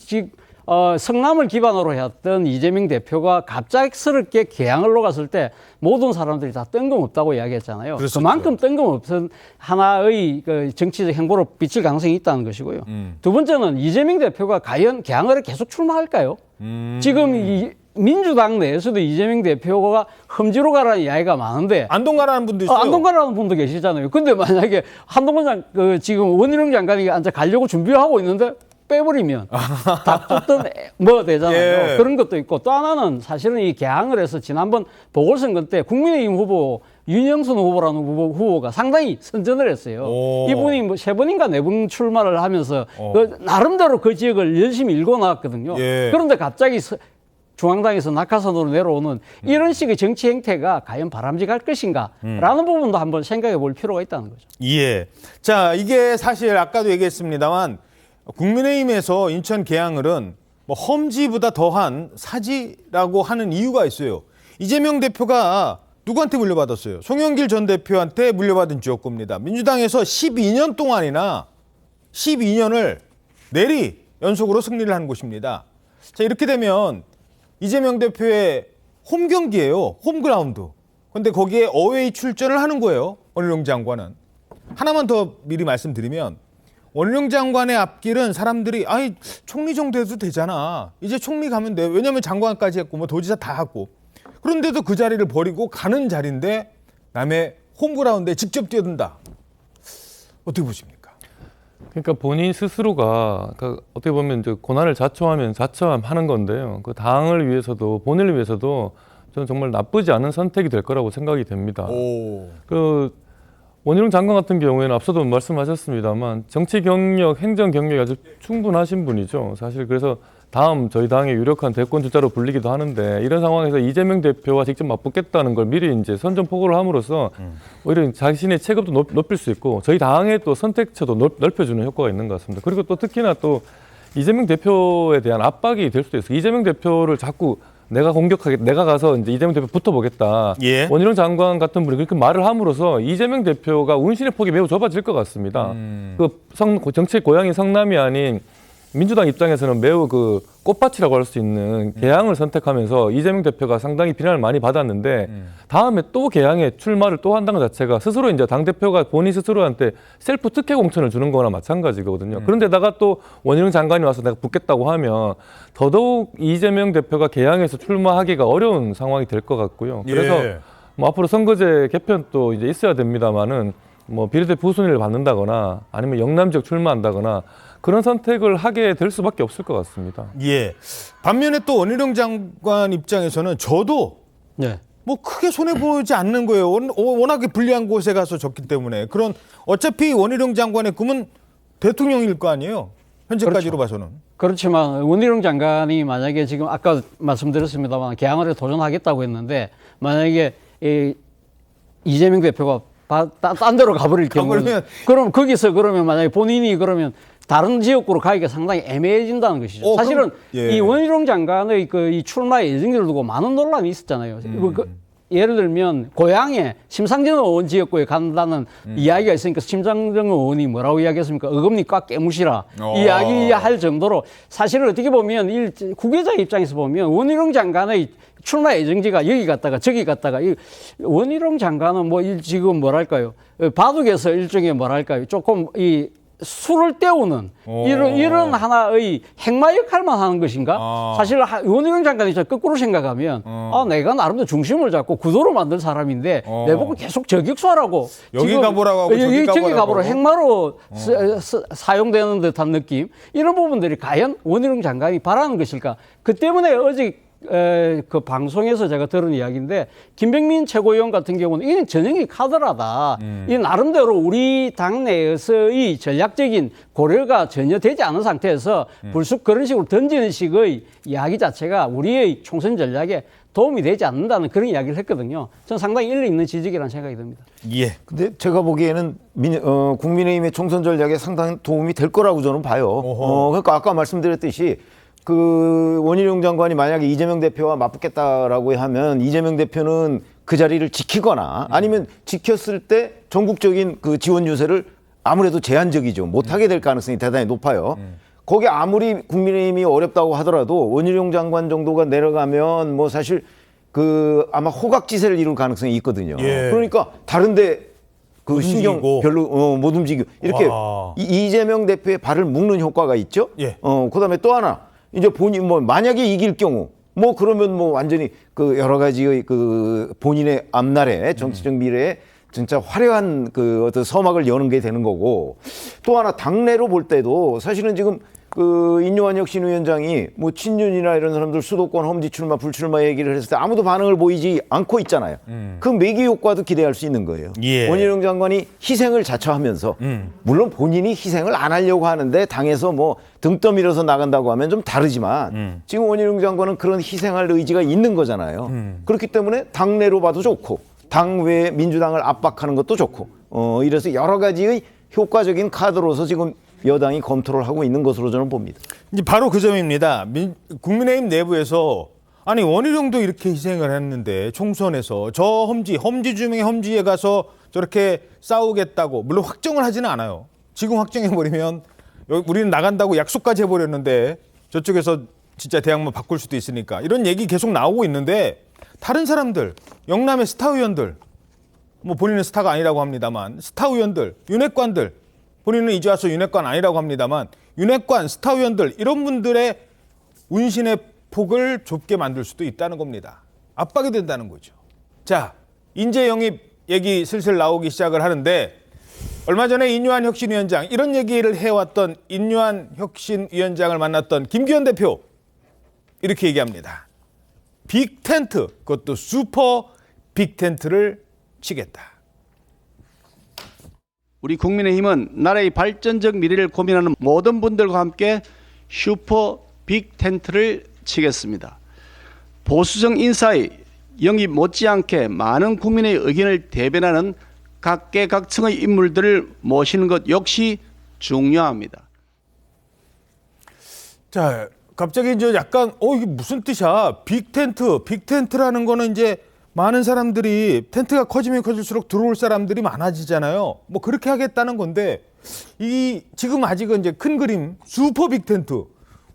성남을 기반으로 해왔던 이재명 대표가 갑작스럽게 개항을 놓았을 때 모든 사람들이 다 뜬금없다고 이야기했잖아요. 그랬었죠. 그만큼 뜬금없은 하나의 그 정치적 행보로 비칠 가능성이 있다는 것이고요. 두 번째는 이재명 대표가 과연 개항을 계속 출마할까요? 지금 이 민주당 내에서도 이재명 대표가 험지로 가라는 이야기가 많은데 안동 가라는 분도 있어요. 안동 가라는 분도 계시잖아요. 근데 만약에 한동훈 지금 원희룡 장관이 앉아 가려고 준비하고 있는데 빼버리면 닥쳤던 뭐 되잖아요. 예. 그런 것도 있고 또 하나는 사실은 이 개항을 해서 지난번 보궐선거 때 국민의힘 후보 윤영선 후보라는 후보가 상당히 선전을 했어요. 이분이 뭐 3번인가 4번 출마를 하면서 나름대로 그 지역을 열심히 일궈나왔거든요. 예. 그런데 갑자기 중앙당에서 낙하산으로 내려오는 이런 식의 정치 행태가 과연 바람직할 것인가 라는 부분도 한번 생각해 볼 필요가 있다는 거죠. 예. 자, 이게 사실 아까도 얘기했습니다만 국민의힘에서 인천 계양을은 뭐 험지보다 더한 사지라고 하는 이유가 있어요. 이재명 대표가 누구한테 물려받았어요? 송영길 전 대표한테 물려받은 지역구입니다. 민주당에서 12년 동안이나 12년을 내리 연속으로 승리를 한 곳입니다. 자, 이렇게 되면 이재명 대표의 홈 경기예요. 홈그라운드. 근데 거기에 어웨이 출전을 하는 거예요. 원희룡 장관은. 하나만 더 미리 말씀드리면 원희룡 장관의 앞길은 사람들이 아이 총리 정도 해도 되잖아. 이제 총리 가면 돼. 왜냐하면 장관까지 했고 뭐 도지사 다 했고. 그런데도 그 자리를 버리고 가는 자리인데 남의 홈그라운드에 직접 뛰어든다. 어떻게 보십니까? 그러니까 본인 스스로가 어떻게 보면 이제 고난을 자초하면 자처하는 건데요. 그 당을 위해서도 본인을 위해서도 저는 정말 나쁘지 않은 선택이 될 거라고 생각이 됩니다. 그 원희룡 장관 같은 경우에는 앞서도 말씀하셨습니다만 정치 경력, 행정 경력이 아주 충분하신 분이죠. 사실 그래서 다음 저희 당의 유력한 대권 주자로 불리기도 하는데 이런 상황에서 이재명 대표와 직접 맞붙겠다는 걸 미리 이제 선전포고를 함으로써 오히려 자신의 체급도 높일 수 있고 저희 당의 또 선택처도 넓혀주는 효과가 있는 것 같습니다. 그리고 또 특히나 또 이재명 대표에 대한 압박이 될 수도 있어요. 이재명 대표를 자꾸 내가 가서 이제 이재명 대표 붙어보겠다. 예. 원희룡 장관 같은 분이 그렇게 말을 함으로써 이재명 대표가 운신의 폭이 매우 좁아질 것 같습니다. 정치의 고향인 성남이 아닌 민주당 입장에서는 매우 그 꽃밭이라고 할 수 있는 개항을 선택하면서 이재명 대표가 상당히 비난을 많이 받았는데 다음에 또 개항에 출마를 또 한다는 것 자체가 스스로 이제 당대표가 본인 스스로한테 셀프 특혜 공천을 주는 거나 마찬가지거든요. 그런데다가 또 원희룡 장관이 와서 내가 붙겠다고 하면 더더욱 이재명 대표가 개항에서 출마하기가 어려운 상황이 될 것 같고요. 그래서 뭐 앞으로 선거제 개편도 이제 있어야 됩니다만은 뭐 비례대표 후순위를 받는다거나 아니면 영남 지역 출마한다거나 그런 선택을 하게 될 수밖에 없을 것 같습니다. 예. 반면에 또 원희룡 장관 입장에서는 저도 뭐 크게 손해보지 않는 거예요. 워낙에 불리한 곳에 가서 졌기 때문에. 그런 어차피 원희룡 장관의 꿈은 대통령일 거 아니에요. 현재까지로 봐서는. 그렇지만 원희룡 장관이 만약에 지금 아까 말씀드렸습니다만 개항을 도전하겠다고 했는데 만약에 이재명 대표가 딴 데로 가버릴 경우는 그럼 거기서 그러면 만약에 본인이 그러면 다른 지역구로 가기가 상당히 애매해진다는 것이죠. 사실은 이 원희룡 장관의 이 출마 예정지를 두고 많은 논란이 있었잖아요. 예를 들면 고향에 심상정 의원 지역구에 간다는 이야기가 있으니까 심상정 의원이 뭐라고 이야기했습니까? 어금니 꽉 깨무시라 이야기할 정도로 사실은 어떻게 보면 후계자 입장에서 보면 원희룡 장관의 출마 예정지가 여기 갔다가 저기 갔다가 원희룡 장관은 뭐 지금 뭐랄까요? 바둑에서 일종의 뭐랄까요? 조금 술을 때우는 이런 하나의 행마 역할만 하는 것인가? 사실 원희룡 장관이 거꾸로 생각하면 내가 나름대로 중심을 잡고 구도로 만든 사람인데 내보고 계속 저격수하라고 여기 가보라고 하고 저기 가보라 행마로 사용되는 듯한 느낌 이런 부분들이 과연 원희룡 장관이 바라는 것일까? 그 때문에 어제 그 방송에서 제가 들은 이야기인데 김병민 최고위원 같은 경우는 이는 전형이 카더라다. 이 나름대로 우리 당내에서의 전략적인 고려가 전혀 되지 않은 상태에서 불쑥 그런 식으로 던지는 식의 이야기 자체가 우리의 총선 전략에 도움이 되지 않는다는 그런 이야기를 했거든요. 저는 상당히 일리 있는 지적이라는 생각이 듭니다. 예. 근데 제가 보기에는 국민의힘의 총선 전략에 상당히 도움이 될 거라고 저는 봐요. 그러니까 아까 말씀드렸듯이 그 원희룡 장관이 만약에 이재명 대표와 맞붙겠다라고 하면 이재명 대표는 그 자리를 지키거나 아니면 지켰을 때 전국적인 그 지원 유세를 아무래도 제한적이죠. 못하게 될 가능성이 대단히 높아요. 거기 아무리 국민의힘이 어렵다고 하더라도 원희룡 장관 정도가 내려가면 뭐 사실 그 아마 호각지세를 이룰 가능성이 있거든요. 예. 그러니까 다른데 그 신경 별로 못 움직이고 이렇게 이재명 대표의 발을 묶는 효과가 있죠. 예. 그다음에 또 하나 이제 본인 뭐 만약에 이길 경우 뭐 그러면 뭐 완전히 그 여러 가지의 그 본인의 앞날에 정치적 미래에 진짜 화려한 그 어떤 서막을 여는 게 되는 거고 또 하나 당내로 볼 때도 사실은 지금 그 인요한 혁신위원장이 뭐 친윤이나 이런 사람들 수도권 험지 출마 불출마 얘기를 했을 때 아무도 반응을 보이지 않고 있잖아요. 그 매기 효과도 기대할 수 있는 거예요. 예. 원희룡 장관이 희생을 자처하면서 물론 본인이 희생을 안 하려고 하는데 당에서 뭐 등 떠밀어서 나간다고 하면 좀 다르지만 지금 원희룡 장관은 그런 희생할 의지가 있는 거잖아요. 그렇기 때문에 당내로 봐도 좋고 당 외에 민주당을 압박하는 것도 좋고 이래서 여러 가지의 효과적인 카드로서 지금 여당이 검토를 하고 있는 것으로 저는 봅니다. 이제 바로 그 점입니다. 국민의힘 내부에서 아니 원희룡도 이렇게 희생을 했는데 총선에서 저 험지 중에 험지에 가서 저렇게 싸우겠다고 물론 확정을 하지는 않아요. 지금 확정해버리면 우리는 나간다고 약속까지 해버렸는데 저쪽에서 진짜 대항만 바꿀 수도 있으니까 이런 얘기 계속 나오고 있는데 다른 사람들 영남의 스타 의원들 뭐 본인은 스타가 아니라고 합니다만 스타 의원들 윤핵관들 본인은 이제 와서 윤핵관 아니라고 합니다만 윤핵관 스타 의원들 이런 분들의 운신의 폭을 좁게 만들 수도 있다는 겁니다. 압박이 된다는 거죠. 자, 인재 영입 얘기 슬슬 나오기 시작을 하는데 얼마 전에 인요한 혁신위원장 이런 얘기를 해왔던 인요한 혁신위원장을 만났던 김기현 대표 이렇게 얘기합니다. 빅텐트 그것도 슈퍼 빅텐트를 치겠다. 우리 국민의힘은 나라의 발전적 미래를 고민하는 모든 분들과 함께 슈퍼 빅텐트를 치겠습니다. 보수적 인사의 영입 못지않게 많은 국민의 의견을 대변하는 각계각층의 인물들을 모시는 것 역시 중요합니다. 자, 갑자기 이제 약간 이게 무슨 뜻이야? 빅텐트라는 거는 이제 많은 사람들이 텐트가 커지면 커질수록 들어올 사람들이 많아지잖아요. 뭐 그렇게 하겠다는 건데 이 지금 아직은 이제 큰 그림 슈퍼 빅텐트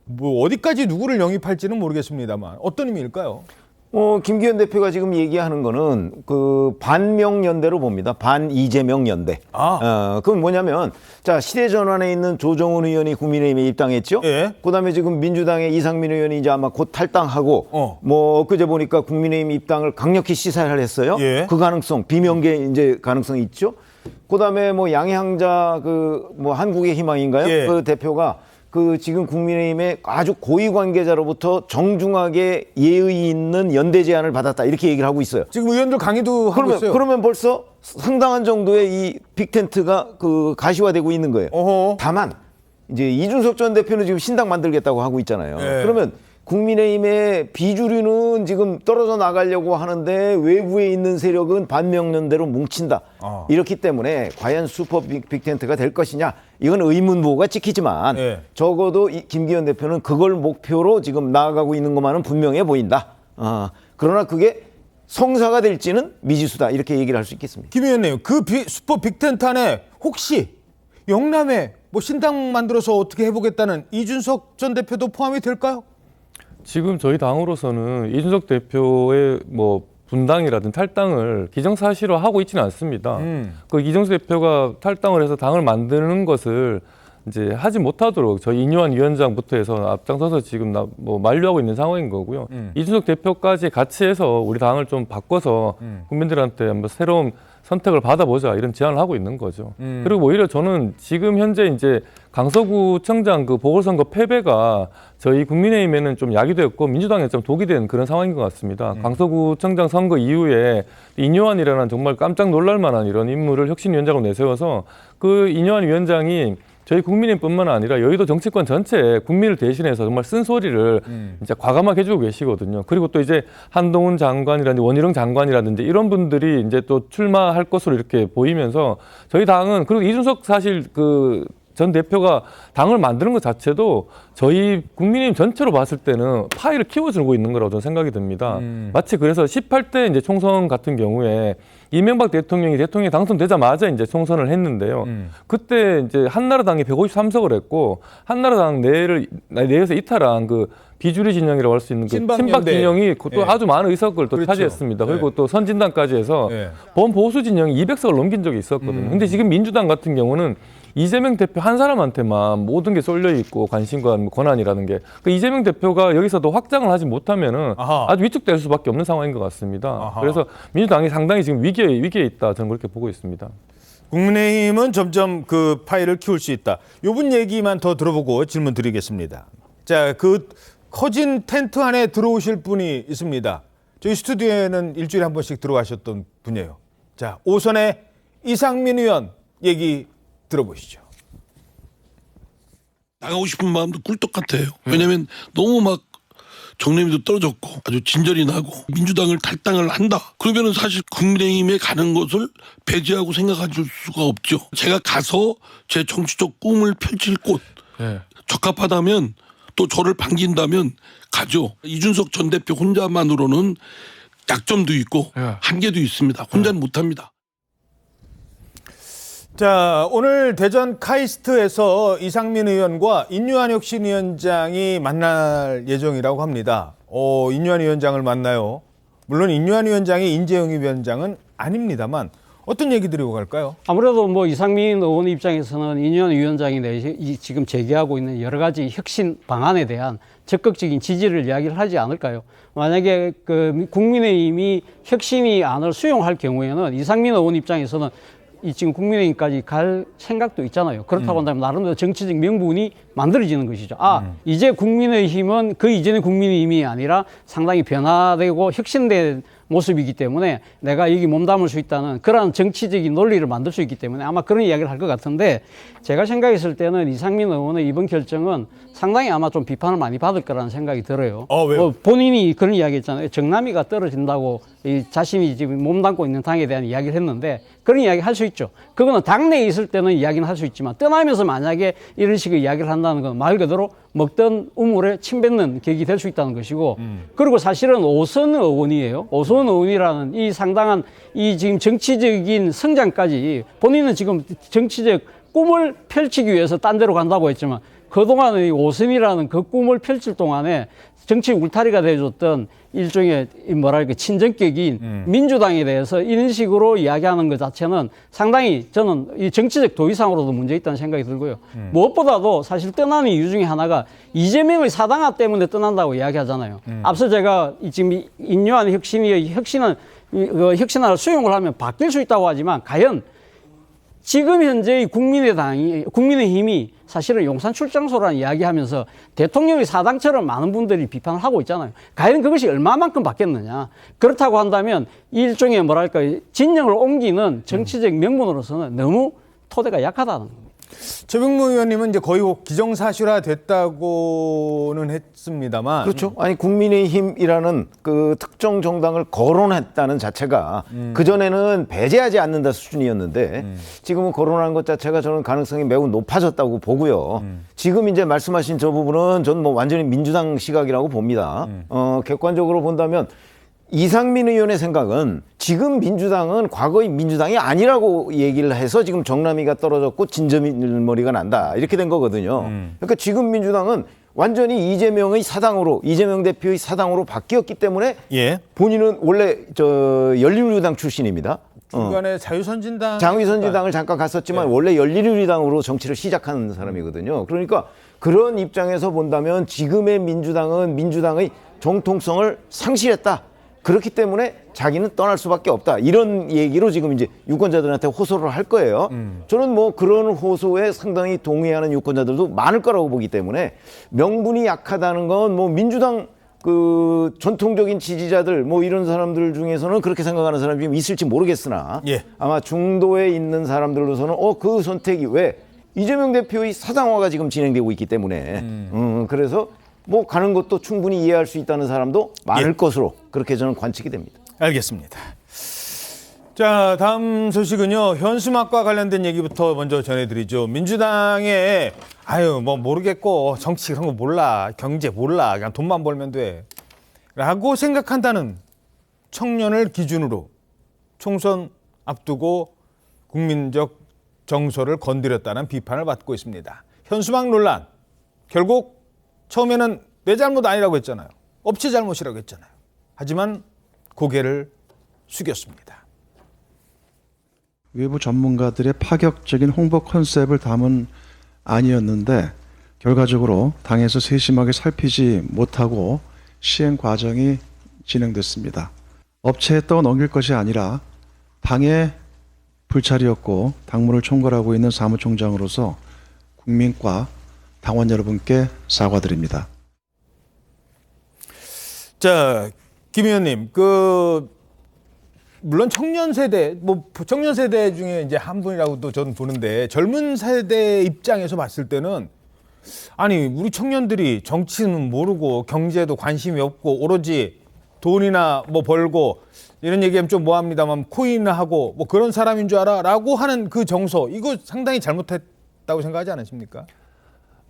뭐 어디까지 누구를 영입할지는 모르겠습니다만 어떤 의미일까요? 김기현 대표가 지금 얘기하는 거는 그 반명연대로 봅니다. 반 이재명 연대. 그건 뭐냐면 자 시대 전환에 있는 조정훈 의원이 국민의힘에 입당했죠. 예. 그다음에 지금 민주당의 이상민 의원이 이제 아마 곧 탈당하고 뭐 엊그제 보니까 국민의힘 입당을 강력히 시사를 했어요. 예. 그 가능성 비명계 이제 가능성이 있죠. 그다음에 뭐 양향자 그 뭐 한국의 희망인가요? 예. 그 대표가 그 지금 국민의힘의 아주 고위 관계자로부터 정중하게 예의 있는 연대 제안을 받았다 이렇게 얘기를 하고 있어요. 지금 의원들 강의도 하고 있어요. 그러면 벌써 상당한 정도의 이 빅텐트가 그 가시화되고 있는 거예요. 다만 이제 이준석 전 대표는 지금 신당 만들겠다고 하고 있잖아요. 네. 그러면 국민의힘의 비주류는 지금 떨어져 나가려고 하는데 외부에 있는 세력은 반명연대로 뭉친다. 이렇기 때문에 과연 슈퍼 빅텐트가 될 것이냐 이건 의문부호가 찍히지만 적어도 이 김기현 대표는 그걸 목표로 지금 나아가고 있는 것만은 분명해 보인다. 그러나 그게 성사가 될지는 미지수다 이렇게 얘기를 할 수 있겠습니다. 김 의원님 그 슈퍼 빅텐트 안에 혹시 영남에 뭐 신당 만들어서 어떻게 해보겠다는 이준석 전 대표도 포함이 될까요? 지금 저희 당으로서는 이준석 대표의 뭐 분당이라든 탈당을 기정사실화하고 있지는 않습니다. 그 이준석 대표가 탈당을 해서 당을 만드는 것을 이제 하지 못하도록 저희 인요한 위원장부터 해서 앞장서서 지금 뭐 만류하고 있는 상황인 거고요. 이준석 대표까지 같이 해서 우리 당을 좀 바꿔서 국민들한테 한번 새로운 선택을 받아보자 이런 제안을 하고 있는 거죠. 그리고 오히려 저는 지금 현재 이제 강서구청장 그 보궐선거 패배가 저희 국민의힘에는 좀 약이 되었고 민주당에 좀 독이 된 그런 상황인 것 같습니다. 강서구청장 선거 이후에 인요한이라는 정말 깜짝 놀랄 만한 이런 인물을 혁신위원장으로 내세워서 그 인요한 위원장이 저희 국민의힘뿐만 아니라 여의도 정치권 전체 국민을 대신해서 정말 쓴소리를 진짜 과감하게 해주고 계시거든요. 그리고 또 이제 한동훈 장관이라든지 원희룡 장관이라든지 이런 분들이 이제 또 출마할 것으로 이렇게 보이면서 저희 당은, 그리고 이준석 사실 전 대표가 당을 만드는 것 자체도 저희 국민의힘 전체로 봤을 때는 파이를 키워주고 있는 거라고 저는 생각이 듭니다. 마치 그래서 18대 이제 총선 같은 경우에 이명박 대통령이 당선되자마자 이제 총선을 했는데요. 그때 이제 한나라당이 153석을 했고, 한나라당 내에서 이탈한 비주류 진영이라고 할 수 있는 친박 진영이 또 아주 많은 의석을 또 차지했습니다. 그리고 또 선진당까지 해서 범보수 진영이 200석을 넘긴 적이 있었거든요. 근데 지금 민주당 같은 경우는 이재명 대표 한 사람한테만 모든 게 쏠려 있고 관심과 권한이라는 게, 이재명 대표가 여기서도 확장을 하지 못하면은 아주 위축될 수밖에 없는 상황인 것 같습니다. 그래서 민주당이 상당히 지금 위기에 있다, 저는 그렇게 보고 있습니다. 국민의힘은 점점 그 파이를 키울 수 있다. 요 분 얘기만 더 들어보고 질문 드리겠습니다. 자, 커진 텐트 안에 들어오실 분이 있습니다. 저희 스튜디오에는 일주일에 한 번씩 들어가셨던 분이에요. 자, 오선의 이상민 의원 얘기 들어보시죠. 나가고 싶은 마음도 꿀떡 같아요. 왜냐하면 너무 막 정념이도 떨어졌고 아주 진절이 나고 민주당을 탈당을 한다. 그러면은 사실 국민의힘에 가는 것을 배제하고 생각할 수가 없죠. 제가 가서 제 정치적 꿈을 펼칠 곳 적합하다면, 또 저를 반긴다면 가죠. 이준석 전 대표 혼자만으로는 약점도 있고 한계도 있습니다. 혼자는 못합니다. 자, 오늘 대전 카이스트에서 이상민 의원과 인유한 혁신위원장이 만날 예정이라고 합니다. 인유한 위원장을 만나요. 물론 인유한 위원장이 인재영입 위원장은 아닙니다만 어떤 얘기 드리고 갈까요? 아무래도 이상민 의원 입장에서는 인유한 위원장이 지금 제기하고 있는 여러 가지 혁신 방안에 대한 적극적인 지지를 이야기를 하지 않을까요? 만약에 국민의힘이 혁신위 안을 수용할 경우에는 이상민 의원 입장에서는 지금 국민의힘까지 갈 생각도 있잖아요. 그렇다고 한다면 나름대로 정치적 명분이 만들어지는 것이죠. 이제 국민의힘은 그 이전의 국민의힘이 아니라 상당히 변화되고 혁신된 모습이기 때문에 내가 여기 몸담을 수 있다는 그런 정치적인 논리를 만들 수 있기 때문에 아마 그런 이야기를 할 것 같은데, 제가 생각했을 때는 이상민 의원의 이번 결정은 상당히 아마 좀 비판을 많이 받을 거라는 생각이 들어요. 왜요? 본인이 그런 이야기 했잖아요. 정남이가 떨어진다고 자신이 지금 몸담고 있는 당에 대한 이야기를 했는데, 그런 이야기 할 수 있죠. 그거는 당내에 있을 때는 이야기는 할 수 있지만 떠나면서 만약에 이런 식의 이야기를 한다는 건 말 그대로 먹던 우물에 침 뱉는 격이 될 수 있다는 것이고, 그리고 사실은 오선 의원이에요. 오선 의원이라는 이 상당한 이 지금 정치적인 성장까지, 본인은 지금 정치적 꿈을 펼치기 위해서 딴 데로 간다고 했지만 그동안의 이 오선이라는 그 꿈을 펼칠 동안에 정치 울타리가 되어줬던 일종의 친정격인 민주당에 대해서 이런 식으로 이야기하는 것 자체는 상당히 저는 이 정치적 도의상으로도 문제 있다는 생각이 들고요. 무엇보다도 사실 떠나는 이유 중에 하나가 이재명의 사당화 때문에 떠난다고 이야기하잖아요. 앞서 제가 지금 인유한 혁신안을 수용을 하면 바뀔 수 있다고 하지만, 과연 지금 현재의 국민의힘이 사실은 용산 출장소라는 이야기하면서 대통령의 사당처럼 많은 분들이 비판을 하고 있잖아요. 과연 그것이 얼마만큼 바뀌었느냐. 그렇다고 한다면 일종의 진영을 옮기는 정치적 명분으로서는 너무 토대가 약하다는 겁니다. 최병무 의원님은 이제 거의 기정사실화 됐다고는 했습니다만. 그렇죠. 아니, 국민의힘이라는 그 특정 정당을 거론했다는 자체가 그전에는 배제하지 않는다 수준이었는데 지금은 거론하는 것 자체가 저는 가능성이 매우 높아졌다고 보고요. 지금 이제 말씀하신 저 부분은 저는 완전히 민주당 시각이라고 봅니다. 객관적으로 본다면 이상민 의원의 생각은 지금 민주당은 과거의 민주당이 아니라고 얘기를 해서 지금 정남이가 떨어졌고 진저밀머리가 난다, 이렇게 된 거거든요. 그러니까 지금 민주당은 완전히 이재명 대표의 사당으로 바뀌었기 때문에 본인은 원래 열린우리당 출신입니다. 중간에 자유선진당을 잠깐 갔었지만 원래 열린우리당으로 정치를 시작한 사람이거든요. 그러니까 그런 입장에서 본다면 지금의 민주당은 민주당의 정통성을 상실했다. 그렇기 때문에 자기는 떠날 수밖에 없다, 이런 얘기로 지금 이제 유권자들한테 호소를 할 거예요. 저는 그런 호소에 상당히 동의하는 유권자들도 많을 거라고 보기 때문에 명분이 약하다는 건 민주당 전통적인 지지자들 이런 사람들 중에서는 그렇게 생각하는 사람이 좀 있을지 모르겠으나 아마 중도에 있는 사람들로서는 그 선택이 왜 이재명 대표의 사장화가 지금 진행되고 있기 때문에 그래서 뭐 가는 것도 충분히 이해할 수 있다는 사람도 많을 것으로 그렇게 저는 관측이 됩니다. 알겠습니다. 자, 다음 소식은요. 현수막과 관련된 얘기부터 먼저 전해드리죠. 민주당에 뭐 모르겠고 정치 그런 거 몰라, 경제 몰라, 그냥 돈만 벌면 돼 라고 생각한다는 청년을 기준으로 총선 앞두고 국민적 정서를 건드렸다는 비판을 받고 있습니다. 현수막 논란, 결국 처음에는 내 잘못 아니라고 했잖아요. 업체 잘못이라고 했잖아요. 하지만 고개를 숙였습니다. 외부 전문가들의 파격적인 홍보 컨셉을 담은 아니었는데 결과적으로 당에서 세심하게 살피지 못하고 시행 과정이 진행됐습니다. 업체에 떠넘길 것이 아니라 당의 불찰이었고 당무를 총괄하고 있는 사무총장으로서 국민과 당원 여러분께 사과드립니다. 자, 김 의원님, 물론 청년 세대, 청년 세대 중에 이제 한 분이라고도 저는 보는데 젊은 세대 입장에서 봤을 때는 아니 우리 청년들이 정치는 모르고 경제도 관심이 없고 오로지 돈이나 뭐 벌고 이런 얘기하면 좀 뭐합니다만 코인을 하고 뭐 그런 사람인 줄 알아라고 하는 그 정서 이거 상당히 잘못했다고 생각하지 않으십니까?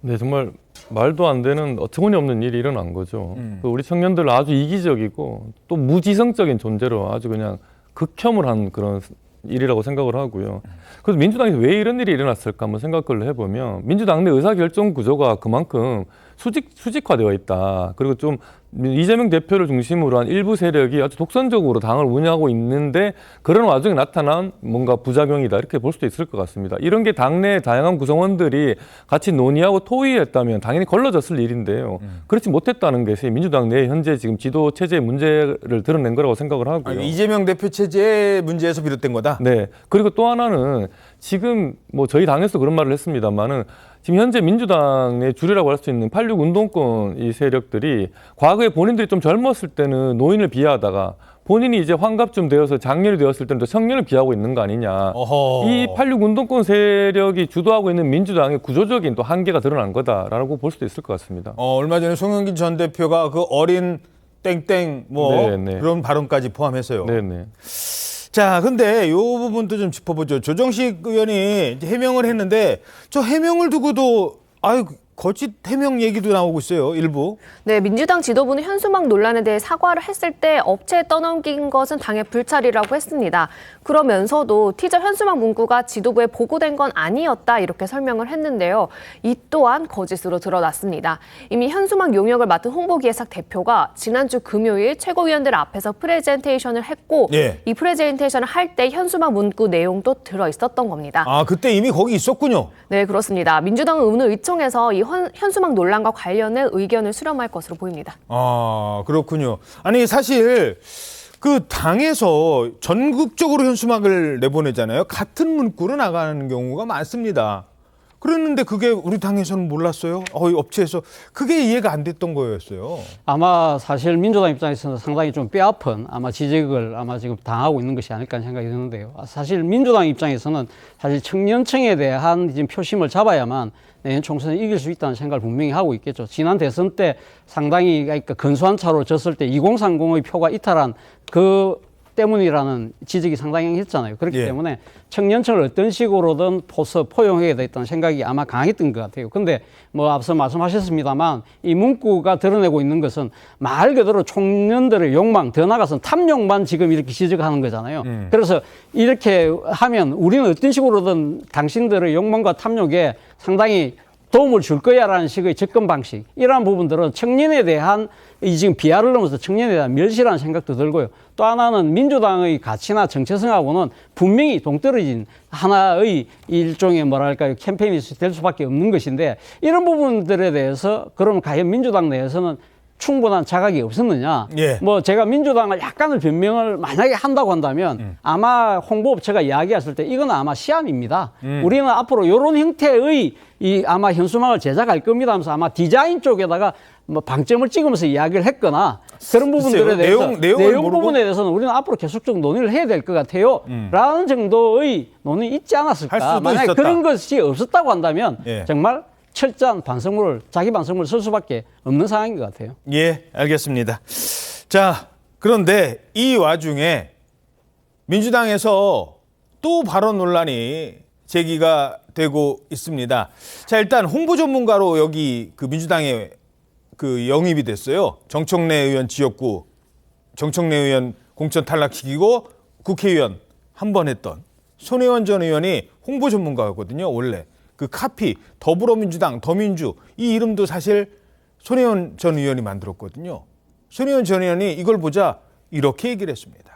네, 정말 말도 안 되는 어처구니 없는 일이 일어난 거죠. 우리 청년들 아주 이기적이고 또 무지성적인 존재로 아주 그냥 극혐을 한 그런 일이라고 생각을 하고요. 그래서 민주당에서 왜 이런 일이 일어났을까 한번 생각을 해보면 민주당 내 의사결정 구조가 그만큼 수직화되어 있다. 그리고 좀 이재명 대표를 중심으로 한 일부 세력이 아주 독선적으로 당을 운영하고 있는데 그런 와중에 나타난 뭔가 부작용이다 이렇게 볼 수도 있을 것 같습니다. 이런 게 당내 다양한 구성원들이 같이 논의하고 토의했다면 당연히 걸러졌을 일인데요. 그렇지 못했다는 것이 민주당 내 현재 지금 지도 체제의 문제를 드러낸 거라고 생각을 하고요. 이재명 대표 체제의 문제에서 비롯된 거다? 네. 그리고 또 하나는 지금 뭐 저희 당에서 그런 말을 했습니다만은 지금 현재 민주당의 주류라고 할 수 있는 86 운동권 이 세력들이 과거에 본인들이 좀 젊었을 때는 노인을 비하하다가 본인이 이제 환갑쯤 되어서 장년이 되었을 때는 또 청년을 비하하고 있는 거 아니냐. 이 86 운동권 세력이 주도하고 있는 민주당의 구조적인 또 한계가 드러난 거다라고 볼 수도 있을 것 같습니다. 얼마 전에 송영길 전 대표가 그 어린 땡땡 그런 발언까지 포함해서요. 네네. 자, 근데 이 부분도 좀 짚어보죠. 조정식 의원이 이제 해명을 했는데 저 해명을 두고도 거짓 해명 얘기도 나오고 있어요, 일부. 네, 민주당 지도부는 현수막 논란에 대해 사과를 했을 때 업체에 떠넘긴 것은 당의 불찰이라고 했습니다. 그러면서도 티저 현수막 문구가 지도부에 보고된 건 아니었다 이렇게 설명을 했는데요. 이 또한 거짓으로 드러났습니다. 이미 현수막 용역을 맡은 홍보기획사 대표가 지난주 금요일 최고위원들 앞에서 프레젠테이션을 했고 이 프레젠테이션을 할 때 현수막 문구 내용도 들어있었던 겁니다. 아, 그때 이미 거기 있었군요. 네, 그렇습니다. 민주당은 오늘 의총에서 이 현수막 논란과 관련해 의견을 수렴할 것으로 보입니다. 아, 그렇군요. 아니 사실 그 당에서 전국적으로 현수막을 내보내잖아요. 같은 문구로 나가는 경우가 많습니다. 그랬는데 그게 우리 당에서는 몰랐어요. 업체에서 그게 이해가 안 됐던 거였어요. 아마 사실 민주당 입장에서는 상당히 좀 뼈아픈 아마 지적을 아마 지금 당하고 있는 것이 아닐까 생각이 드는데요. 사실 민주당 입장에서는 사실 청년층에 대한 지금 표심을 잡아야만 내년 총선에 이길 수 있다는 생각을 분명히 하고 있겠죠. 지난 대선 때 상당히 그러니까 근소한 차로 졌을 때 2030의 표가 이탈한 그 때문이라는 지적이 상당히 했잖아요. 그렇기 때문에 청년층을 어떤 식으로든 포용해야 되겠다는 생각이 아마 강했던 것 같아요. 근데 뭐 앞서 말씀하셨습니다만 이 문구가 드러내고 있는 것은 말 그대로 청년들의 욕망, 더 나아가서는 탐욕만 지금 이렇게 지적하는 거잖아요. 그래서 이렇게 하면 우리는 어떤 식으로든 당신들의 욕망과 탐욕에 상당히 도움을 줄 거야라는 식의 접근 방식, 이러한 부분들은 청년에 대한 이 지금 비하를 넘어서 청년에 대한 멸시라는 생각도 들고요. 또 하나는 민주당의 가치나 정체성하고는 분명히 동떨어진 하나의 일종의 뭐랄까요 캠페인이 될 수밖에 없는 것인데 이런 부분들에 대해서 그러면 과연 민주당 내에서는 충분한 자각이 없었느냐. 뭐 제가 민주당을 약간의 변명을 만약에 한다고 한다면 아마 홍보업체가 이야기했을 때 이건 아마 시안입니다. 우리는 앞으로 이런 형태의 이 아마 현수막을 제작할 겁니다 하면서 아마 디자인 쪽에다가 뭐 방점을 찍으면서 이야기를 했거나 그런 부분들에 글쎄요, 대해서 내용을 내용 모르고? 부분에 대해서는 우리는 앞으로 계속적으로 논의를 해야 될 것 같아요. 라는 정도의 논의 있지 할 않았을까. 수도 만약에 있었다. 그런 것이 없었다고 한다면 예. 정말 철저한 반성문을 자기 반성문을 쓸 수밖에 없는 상황인 것 같아요. 예, 알겠습니다. 자, 그런데 이 와중에 민주당에서 또 발언 논란이 제기가 되고 있습니다. 자, 일단 홍보 전문가로 여기 그 민주당에 그 영입이 됐어요. 정청래 의원 지역구, 정청래 의원 공천 탈락시키고 국회의원 한 번 했던 손혜원 전 의원이 홍보 전문가였거든요. 원래 그 카피 더불어민주당 더민주 이 이름도 사실 손혜원 전 의원이 만들었거든요. 손혜원 전 의원이 이걸 보자 이렇게 얘기를 했습니다.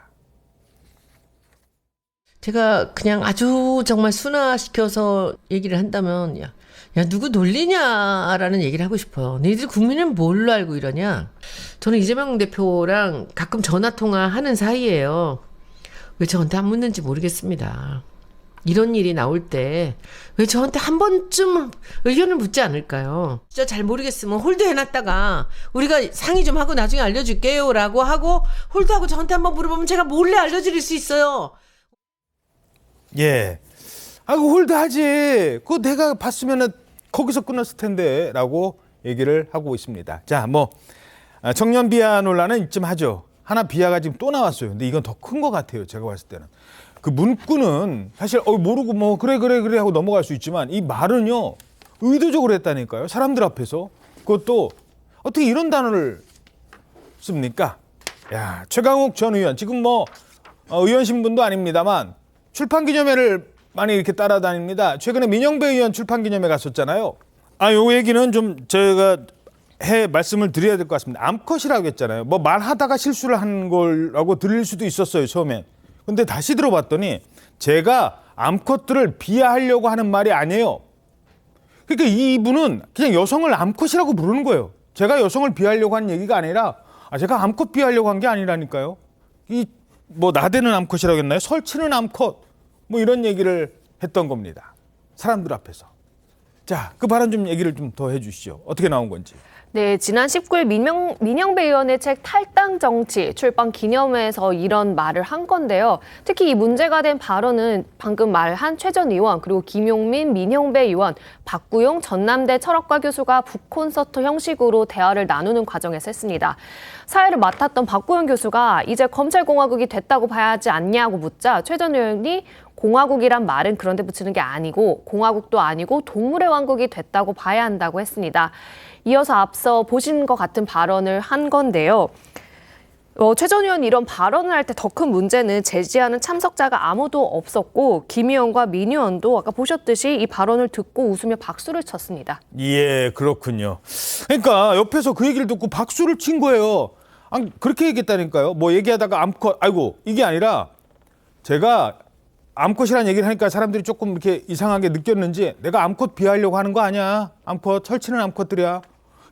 제가 그냥 아주 정말 순화시켜서 얘기를 한다면 야 누구 놀리냐라는 얘기를 하고 싶어요. 너희들 국민은 뭘로 알고 이러냐. 저는 이재명 대표랑 가끔 전화통화하는 사이예요. 왜 저한테 안 묻는지 모르겠습니다. 이런 일이 나올 때 왜 저한테 한 번쯤 의견을 묻지 않을까요? 진짜 잘 모르겠으면 홀드해놨다가 우리가 상의 좀 하고 나중에 알려줄게요 라고 하고 홀드하고 저한테 한번 물어보면 제가 몰래 알려드릴 수 있어요. 예. 아이고 홀드하지. 그거 내가 봤으면은 거기서 끝났을 텐데 라고 얘기를 하고 있습니다. 자, 뭐 청년 비하 논란은 이쯤 하죠. 하나 비하가 지금 또 나왔어요. 근데 이건 더 큰 것 같아요. 제가 봤을 때는. 그 문구는 사실 모르고 뭐 그래 하고 넘어갈 수 있지만 이 말은요. 의도적으로 했다니까요. 사람들 앞에서. 그것도 어떻게 이런 단어를 씁니까? 야, 최강욱 전 의원 지금 뭐 의원 신분도 아닙니다만 출판 기념회를 많이 이렇게 따라다닙니다. 최근에 민영배 의원 출판 기념회 갔었잖아요. 요 얘기는 좀 제가 말씀을 드려야 될 것 같습니다. 암컷이라고 했잖아요. 뭐 말하다가 실수를 한 거라고 들릴 수도 있었어요, 처음엔. 근데 다시 들어봤더니 제가 암컷들을 비하하려고 하는 말이 아니에요. 그러니까 이분은 그냥 여성을 암컷이라고 부르는 거예요. 제가 여성을 비하하려고 한 얘기가 아니라 제가 암컷 비하하려고 한 게 아니라니까요. 뭐 나대는 암컷이라고 했나요? 설치는 암컷. 뭐 이런 얘기를 했던 겁니다. 사람들 앞에서. 자, 그 발언 좀 얘기를 좀 더 해주시죠. 어떻게 나온 건지. 네, 지난 19일 민영배 의원의 책 탈당 정치 출판 기념회에서 이런 말을 한 건데요. 특히 이 문제가 된 발언은 방금 말한 최 전 의원 그리고 김용민, 민영배 의원, 박구용 전남대 철학과 교수가 북콘서트 형식으로 대화를 나누는 과정에서 했습니다. 사회를 맡았던 박구용 교수가 이제 검찰공화국이 됐다고 봐야 하지 않냐고 묻자 최 전 의원이 공화국이란 말은 그런데 붙이는 게 아니고 공화국도 아니고 동물의 왕국이 됐다고 봐야 한다고 했습니다. 이어서 앞서 보신 것 같은 발언을 한 건데요. 최 전 의원이 이런 발언을 할 때 더 큰 문제는 제지하는 참석자가 아무도 없었고 김 의원과 민 의원도 아까 보셨듯이 이 발언을 듣고 웃으며 박수를 쳤습니다. 예, 그렇군요. 그러니까 옆에서 그 얘기를 듣고 박수를 친 거예요. 그렇게 얘기했다니까요. 뭐 얘기하다가 암컷, 아이고 이게 아니라 제가 암컷이라는 얘기를 하니까 사람들이 조금 이렇게 이상하게 느꼈는지 내가 암컷 비하하려고 하는 거 아니야. 암컷, 철치는 암컷들이야.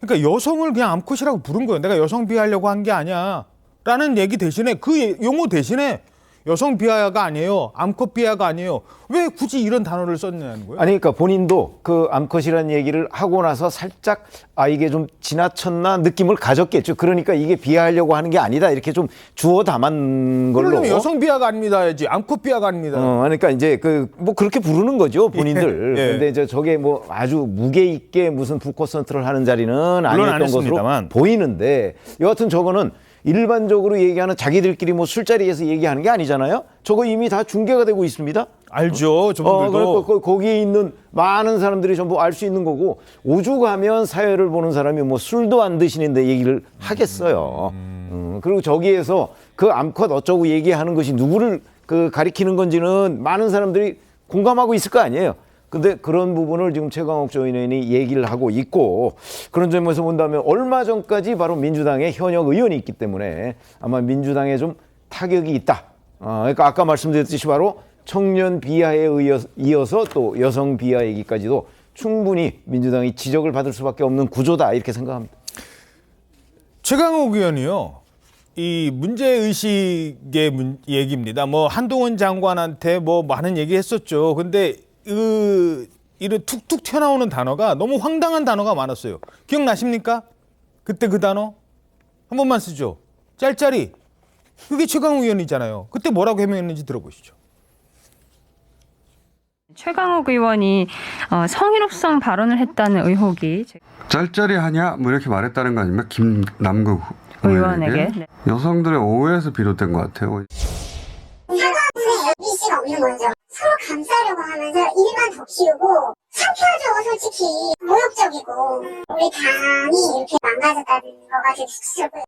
그러니까 여성을 그냥 암컷이라고 부른 거예요. 내가 여성 비하하려고 한 게 아니야. 라는 얘기 대신에 그 용어 대신에 여성 비하가 아니에요. 암컷 비하가 아니에요. 왜 굳이 이런 단어를 썼냐는 거예요. 아니 그러니까 본인도 그 암컷이라는 얘기를 하고 나서 살짝 이게 좀 지나쳤나 느낌을 가졌겠죠. 그러니까 이게 비하하려고 하는 게 아니다. 이렇게 좀 주워 담은 걸로. 그러면 여성 비하가 아닙니다. 해야지. 암컷 비하가 아닙니다. 그러니까 이제 뭐 그렇게 부르는 거죠. 본인들. 예. 근데 저게 뭐 아주 무게 있게 무슨 북콘서트를 하는 자리는 아니었던 것으로 보이는데 여하튼 저거는 일반적으로 얘기하는 자기들끼리 뭐 술자리에서 얘기하는 게 아니잖아요. 저거 이미 다 중계가 되고 있습니다. 알죠. 저분들도. 거기에 있는 많은 사람들이 전부 알 수 있는 거고 오죽하면 사회를 보는 사람이 뭐 술도 안 드시는데 얘기를 하겠어요. 그리고 저기에서 그 암컷 어쩌고 얘기하는 것이 누구를 가리키는 건지는 많은 사람들이 공감하고 있을 거 아니에요. 근데 그런 부분을 지금 최강욱 전 의원이 얘기를 하고 있고 그런 점에서 본다면 얼마 전까지 바로 민주당의 현역 의원이 있기 때문에 아마 민주당에 좀 타격이 있다. 그러니까 아까 말씀드렸듯이 바로 청년 비하에 이어서 또 여성 비하 얘기까지도 충분히 민주당이 지적을 받을 수밖에 없는 구조다 이렇게 생각합니다. 최강욱 의원이요. 이 문제의식의 얘기입니다. 뭐 한동훈 장관한테 뭐 많은 얘기 했었죠. 근데 이런 툭툭 튀어나오는 단어가 너무 황당한 단어가 많았어요. 기억나십니까? 그때 그 단어? 한 번만 쓰죠. 짤짤이. 그게 최강욱 의원이잖아요. 그때 뭐라고 해명했는지 들어보시죠. 최강욱 의원이 성희롱성 발언을 했다는 의혹이 짤짤이 하냐 뭐 이렇게 말했다는 거 아닙니까? 김남국 의원에게 네. 여성들의 오해에서 비롯된 것 같아요. 사과문에 MBC가 없는 거죠. 서로 감싸려고 하면서 일만 더 키우고 창피하죠. 솔직히 모욕적이고 우리 당이 이렇게 망가졌다는 거가 되게 수치스럽고요.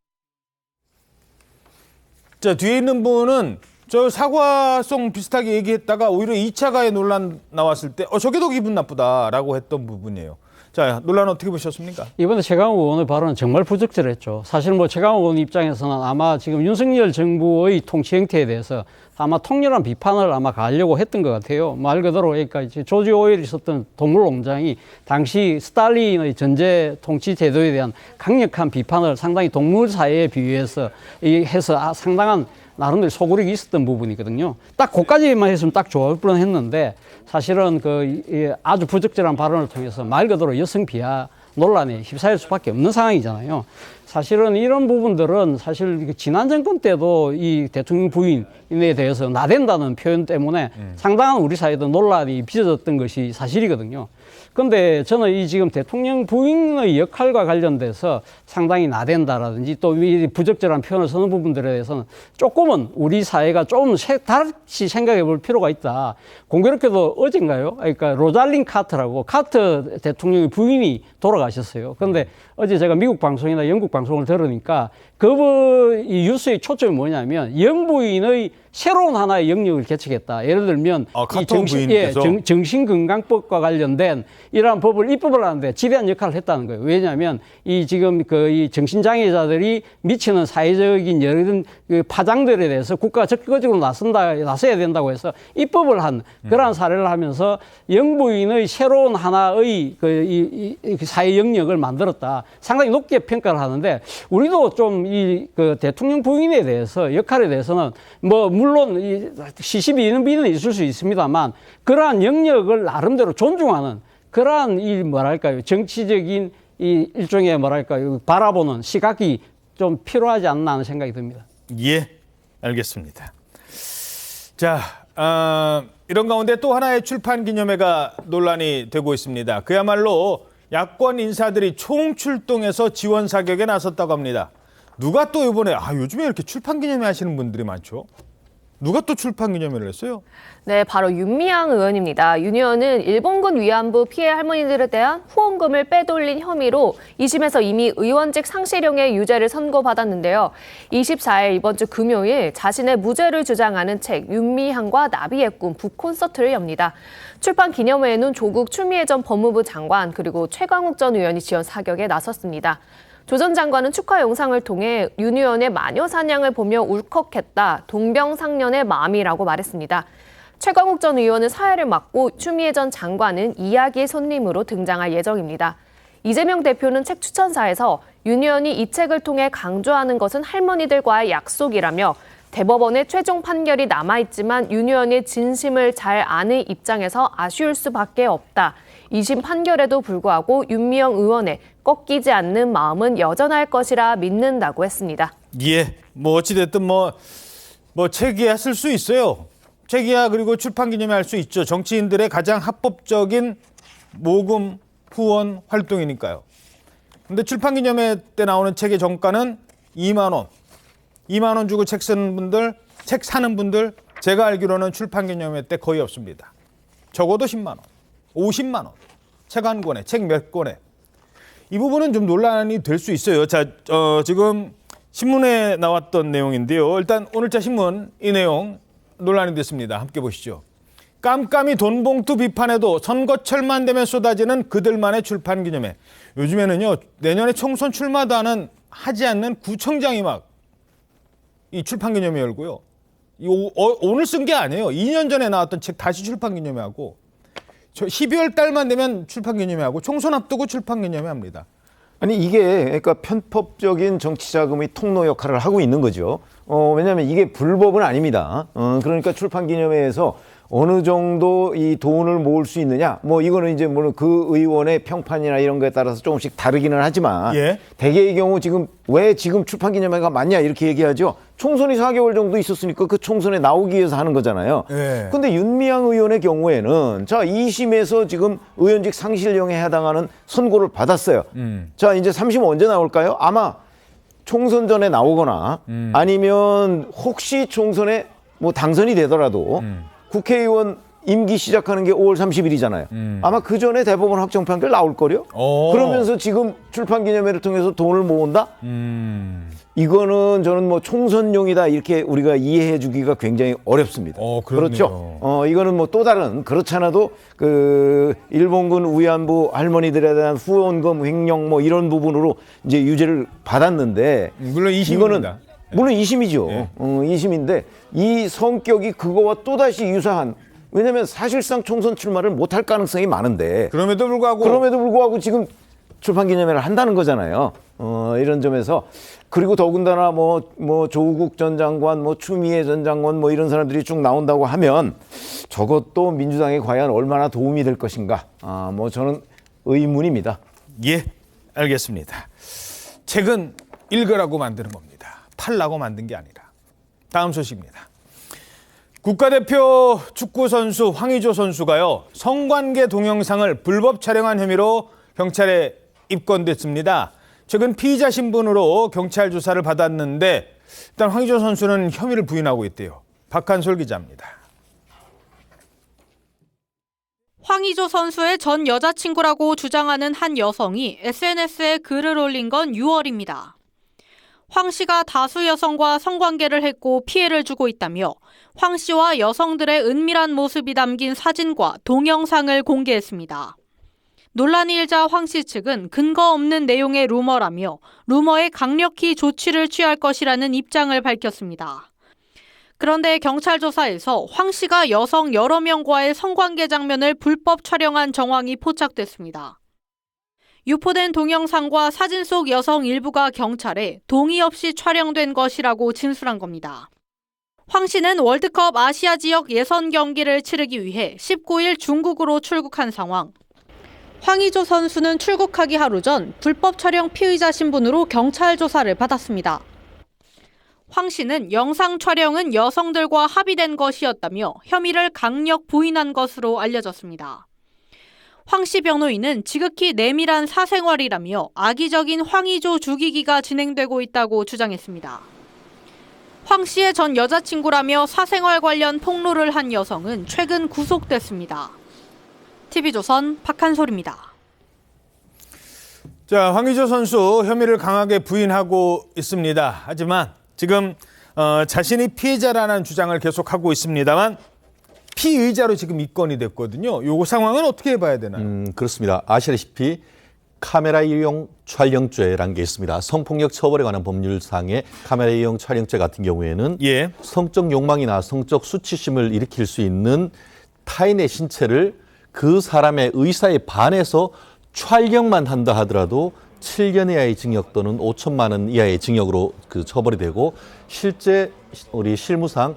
자, 뒤에 있는 분은 저 사과송 비슷하게 얘기했다가 오히려 2차 가해 논란 나왔을 때 저게 더 기분 나쁘다라고 했던 부분이에요. 자, 논란 어떻게 보셨습니까? 이번에 최강욱 의원의 발언은 정말 부적절했죠. 사실 뭐 최강욱 의원 입장에서는 아마 지금 윤석열 정부의 통치 형태에 대해서 아마 통렬한 비판을 아마 가하려고 했던 것 같아요. 말 그대로 그러니까 이제 조지 오웰이 있었던 동물농장이 당시 스탈린의 전제 통치 제도에 대한 강력한 비판을 상당히 동물 사회에 비유해서 해서 상당한 나름대로 소구력이 있었던 부분이거든요. 딱 그까지만 했으면 딱 좋을 뻔했는데 사실은 아주 부적절한 발언을 통해서 말 그대로 여성 비하 논란에 휩싸일 수밖에 없는 상황이잖아요. 사실은 이런 부분들은 사실 지난 정권 때도 이 대통령 부인에 대해서 나댄다는 표현 때문에 상당한 우리 사회도 논란이 빚어졌던 것이 사실이거든요. 그런데 저는 이 지금 대통령 부인의 역할과 관련돼서 상당히 나댄다라든지 또 이 부적절한 표현을 쓰는 부분들에 대해서는 조금은 우리 사회가 좀 다시 생각해 볼 필요가 있다. 공교롭게도 어젠가요? 그러니까 로잘린 카터라고 카터 대통령의 부인이 돌아가셨어요. 그런데 어제 제가 미국 방송이나 영국 방송을 들으니까 이 뉴스의 초점이 뭐냐면 영부인의 새로운 하나의 영역을 개척했다. 예를 들면 이 정신건강법과 관련된 이러한 법을 입법을 하는데 지대한 역할을 했다는 거예요. 왜냐하면 이 지금 이 정신장애자들이 미치는 사회적인 여러 파장들에 대해서 국가가 적극적으로 나서야 된다고 해서 입법을 한 그러한 사례를 하면서 영부인의 새로운 하나의 이 사회 영역을 만들었다. 상당히 높게 평가를 하는데 우리도 좀 이 대통령 부인에 대해서 역할에 대해서는 뭐 물론 이 시시비 있는 비는 있을 수 있습니다만 그러한 영역을 나름대로 존중하는 그러한 이 뭐랄까요 정치적인 이 일종의 뭐랄까요 바라보는 시각이 좀 필요하지 않나 하는 생각이 듭니다. 예, 알겠습니다. 자, 이런 가운데 또 하나의 출판기념회가 논란이 되고 있습니다. 그야말로 야권 인사들이 총출동해서 지원 사격에 나섰다고 합니다. 누가 또 이번에 요즘에 이렇게 출판기념회 하시는 분들이 많죠? 누가 또 출판기념회를 했어요? 네, 바로 윤미향 의원입니다. 윤 의원은 일본군 위안부 피해 할머니들에 대한 후원금을 빼돌린 혐의로 2심에서 이미 의원직 상실형의 유죄를 선고받았는데요. 24일 이번 주 금요일 자신의 무죄를 주장하는 책 윤미향과 나비의 꿈 북콘서트를 엽니다. 출판 기념회에는 조국 추미애 전 법무부 장관 그리고 최강욱 전 의원이 지원 사격에 나섰습니다. 조 전 장관은 축하 영상을 통해 윤 의원의 마녀 사냥을 보며 울컥했다. 동병상련의 마음이라고 말했습니다. 최강욱 전 의원은 사회를 맡고 추미애 전 장관은 이야기의 손님으로 등장할 예정입니다. 이재명 대표는 책 추천사에서 윤 의원이 이 책을 통해 강조하는 것은 할머니들과의 약속이라며 대법원의 최종 판결이 남아있지만 윤 의원의 진심을 잘 아는 입장에서 아쉬울 수밖에 없다. 2심 판결에도 불구하고 윤미향 의원의 꺾이지 않는 마음은 여전할 것이라 믿는다고 했습니다. 예, 뭐 어찌됐든 뭐 책이야 쓸 수 있어요. 책이야 그리고 출판기념회 할 수 있죠. 정치인들의 가장 합법적인 모금 후원 활동이니까요. 근데 출판기념회 때 나오는 책의 정가는 2만 원. 2만 원 주고 책 쓰는 분들, 책 사는 분들 제가 알기로는 출판기념회 때 거의 없습니다. 적어도 10만 원, 50만 원. 책 한 권에, 책 몇 권에. 이 부분은 좀 논란이 될 수 있어요. 자, 지금 신문에 나왔던 내용인데요. 일단 오늘자 신문 이 내용 논란이 됐습니다. 함께 보시죠. 깜깜이 돈봉투 비판에도 선거철만 되면 쏟아지는 그들만의 출판기념회. 요즘에는요. 내년에 총선 출마도 하지 않는 구청장이 막 이 출판기념회 열고요. 오늘 쓴 게 아니에요. 2년 전에 나왔던 책 다시 출판기념회하고 12월 달만 되면 출판기념회하고 총선 앞두고 출판기념회 합니다. 아니 이게 그러니까 편법적인 정치자금의 통로 역할을 하고 있는 거죠. 왜냐하면 이게 불법은 아닙니다. 그러니까 출판기념회에서 어느 정도 이 돈을 모을 수 있느냐, 뭐 이거는 이제 물론 그 의원의 평판이나 이런 거에 따라서 조금씩 다르기는 하지만 예. 대개의 경우 지금 왜 지금 출판기념회가 많냐 이렇게 얘기하죠. 총선이 4개월 정도 있었으니까 그 총선에 나오기 위해서 하는 거잖아요. 예. 근데 윤미향 의원의 경우에는 자 2심에서 지금 의원직 상실령에 해당하는 선고를 받았어요. 자 이제 3심 언제 나올까요? 아마 총선 전에 나오거나 아니면 혹시 총선에 뭐 당선이 되더라도 국회의원 임기 시작하는 게 5월 30일이잖아요. 아마 그 전에 대법원 확정 판결 나올 거요. 그러면서 지금 출판기념회를 통해서 돈을 모은다? 이거는 저는 뭐 총선용이다 이렇게 우리가 이해해 주기가 굉장히 어렵습니다. 그렇죠. 이거는 뭐 또 다른 그렇잖아도 그 일본군 위안부 할머니들에 대한 후원금 횡령 뭐 이런 부분으로 이제 유죄를 받았는데 물론 2심입니다. 이거는 물론 2심이죠. 2심인데 이 성격이 그거와 또다시 유사한, 왜냐하면 사실상 총선 출마를 못할 가능성이 많은데 그럼에도 불구하고 지금 출판기념회를 한다는 거잖아요. 이런 점에서 그리고 더군다나 뭐 조국 전 장관, 뭐 추미애 전 장관 뭐 이런 사람들이 쭉 나온다고 하면 저것도 민주당에 과연 얼마나 도움이 될 것인가? 뭐 저는 의문입니다. 예, 알겠습니다. 책은 읽으라고 만드는 겁니다. 팔라고 만든 게 아니라. 다음 소식입니다. 국가대표 축구선수 황의조 선수가요, 성관계 동영상을 불법 촬영한 혐의로 경찰에 입건됐습니다. 최근 피의자 신분으로 경찰 조사를 받았는데 일단 황의조 선수는 혐의를 부인하고 있대요. 박한솔 기자입니다. 황의조 선수의 전 여자친구라고 주장하는 한 여성이 SNS에 글을 올린 건 6월입니다. 황 씨가 다수 여성과 성관계를 했고 피해를 주고 있다며 황 씨와 여성들의 은밀한 모습이 담긴 사진과 동영상을 공개했습니다. 논란이 일자 황 씨 측은 근거 없는 내용의 루머라며 루머에 강력히 조치를 취할 것이라는 입장을 밝혔습니다. 그런데 경찰 조사에서 황 씨가 여성 여러 명과의 성관계 장면을 불법 촬영한 정황이 포착됐습니다. 유포된 동영상과 사진 속 여성 일부가 경찰에 동의 없이 촬영된 것이라고 진술한 겁니다. 황 씨는 월드컵 아시아 지역 예선 경기를 치르기 위해 19일 중국으로 출국한 상황. 황의조 선수는 출국하기 하루 전 불법 촬영 피의자 신분으로 경찰 조사를 받았습니다. 황 씨는 영상 촬영은 여성들과 합의된 것이었다며 혐의를 강력 부인한 것으로 알려졌습니다. 황 씨 변호인은 지극히 내밀한 사생활이라며 악의적인 황의조 죽이기가 진행되고 있다고 주장했습니다. 황 씨의 전 여자친구라며 사생활 관련 폭로를 한 여성은 최근 구속됐습니다. TV조선 박한솔입니다. 자, 황의조 선수 혐의를 강하게 부인하고 있습니다. 하지만 지금 자신이 피해자라는 주장을 계속하고 있습니다만 피의자로 지금 입건이 됐거든요. 요 상황은 어떻게 봐야 되나요? 그렇습니다. 아시다시피 카메라 이용 촬영죄라는 게 있습니다. 성폭력 처벌에 관한 법률상의 카메라 이용 촬영죄 같은 경우에는 성적 욕망이나 성적 수치심을 일으킬 수 있는 타인의 신체를 그 사람의 의사에 반해서 촬영만 한다 하더라도 7년 이하의 징역 또는 5천만 원 이하의 징역으로 처벌이 되고, 실제 우리 실무상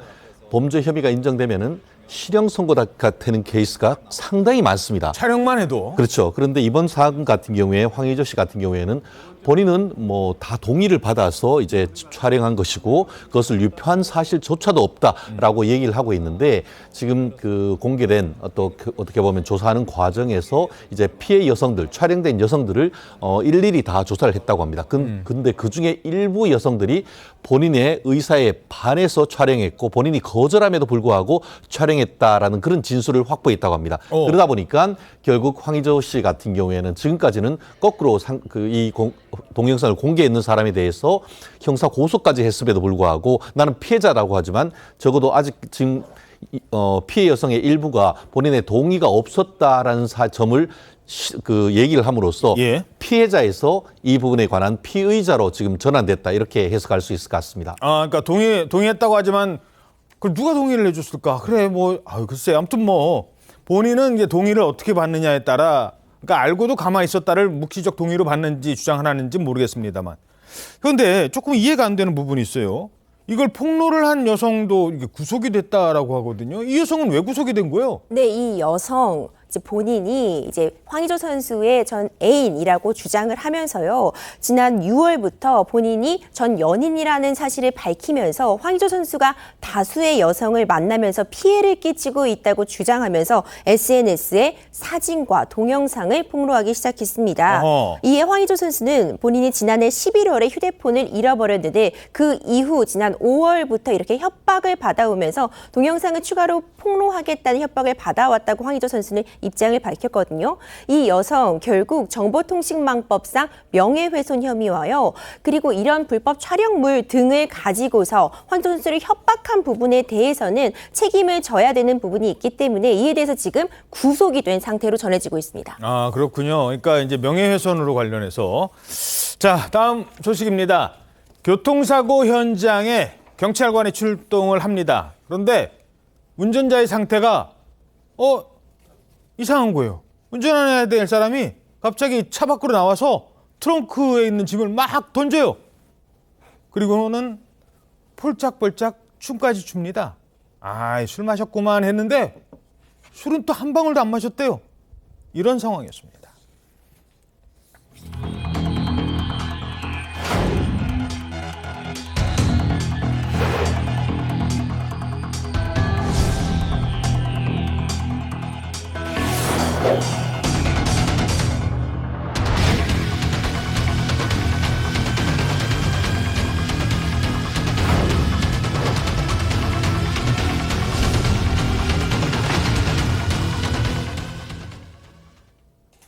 범죄 혐의가 인정되면은 실형 선고가 되는 케이스가 상당히 많습니다. 촬영만 해도. 그렇죠. 그런데 이번 사건 같은 경우에 황의조 씨 같은 경우에는 본인은 뭐 다 동의를 받아서 이제 촬영한 것이고 그것을 유포한 사실조차도 없다라고 얘기를 하고 있는데, 지금 그 공개된 또 어떻게 보면 조사하는 과정에서 이제 피해 여성들, 촬영된 여성들을 일일이 다 조사를 했다고 합니다. 근데 그 중에 일부 여성들이 본인의 의사에 반해서 촬영했고 본인이 거절함에도 불구하고 촬영했다라는 그런 진술을 확보했다고 합니다. 그러다 보니까 결국 황의조 씨 같은 경우에는 지금까지는 거꾸로 이 동영상을 공개했는 사람에 대해서 형사 고소까지 했음에도 불구하고 나는 피해자라고 하지만 적어도 아직 지금 피해 여성의 일부가 본인의 동의가 없었다라는 점을 얘기를 함으로써 피해자에서 이 부분에 관한 피의자로 지금 전환됐다, 이렇게 해석할 수 있을 것 같습니다. 그러니까 동의했다고 하지만 그 누가 동의를 해줬을까? 그래 글쎄 아무튼 본인은 이제 동의를 어떻게 받느냐에 따라, 그러니까 알고도 가만히 있었다를 묵시적 동의로 받는지 주장하는지 모르겠습니다만, 그런데 조금 이해가 안 되는 부분이 있어요. 이걸 폭로를 한 여성도 이게 구속이 됐다라고 하거든요. 이 여성은 왜 구속이 된 거예요? 네, 이 여성 이제 본인이 이제 황의조 선수의 전 애인이라고 주장을 하면서요. 지난 6월부터 본인이 전 연인이라는 사실을 밝히면서 황의조 선수가 다수의 여성을 만나면서 피해를 끼치고 있다고 주장하면서 SNS에 사진과 동영상을 폭로하기 시작했습니다. 이에 황의조 선수는 본인이 지난해 11월에 휴대폰을 잃어버렸는데 그 이후 지난 5월부터 이렇게 협박을 받아오면서 동영상을 추가로 폭로하겠다는 협박을 받아왔다고 황의조 선수는 입장을 밝혔거든요. 이 여성 결국 정보통신망법상 명예훼손 혐의와요. 그리고 이런 불법 촬영물 등을 가지고서 황의조 선수를 협박한 부분에 대해서는 책임을 져야 되는 부분이 있기 때문에 이에 대해서 지금 구속이 된 상태로 전해지고 있습니다. 아, 그렇군요. 그러니까 이제 명예훼손으로 관련해서. 자, 다음 소식입니다. 교통사고 현장에 경찰관이 출동을 합니다. 그런데 운전자의 상태가 이상한 거예요. 운전해야 될 사람이 갑자기 차 밖으로 나와서 트렁크에 있는 짐을 막 던져요. 그리고는 폴짝폴짝 춤까지 춥니다. 아, 술 마셨구만 했는데 술은 또 한 방울도 안 마셨대요. 이런 상황이었습니다.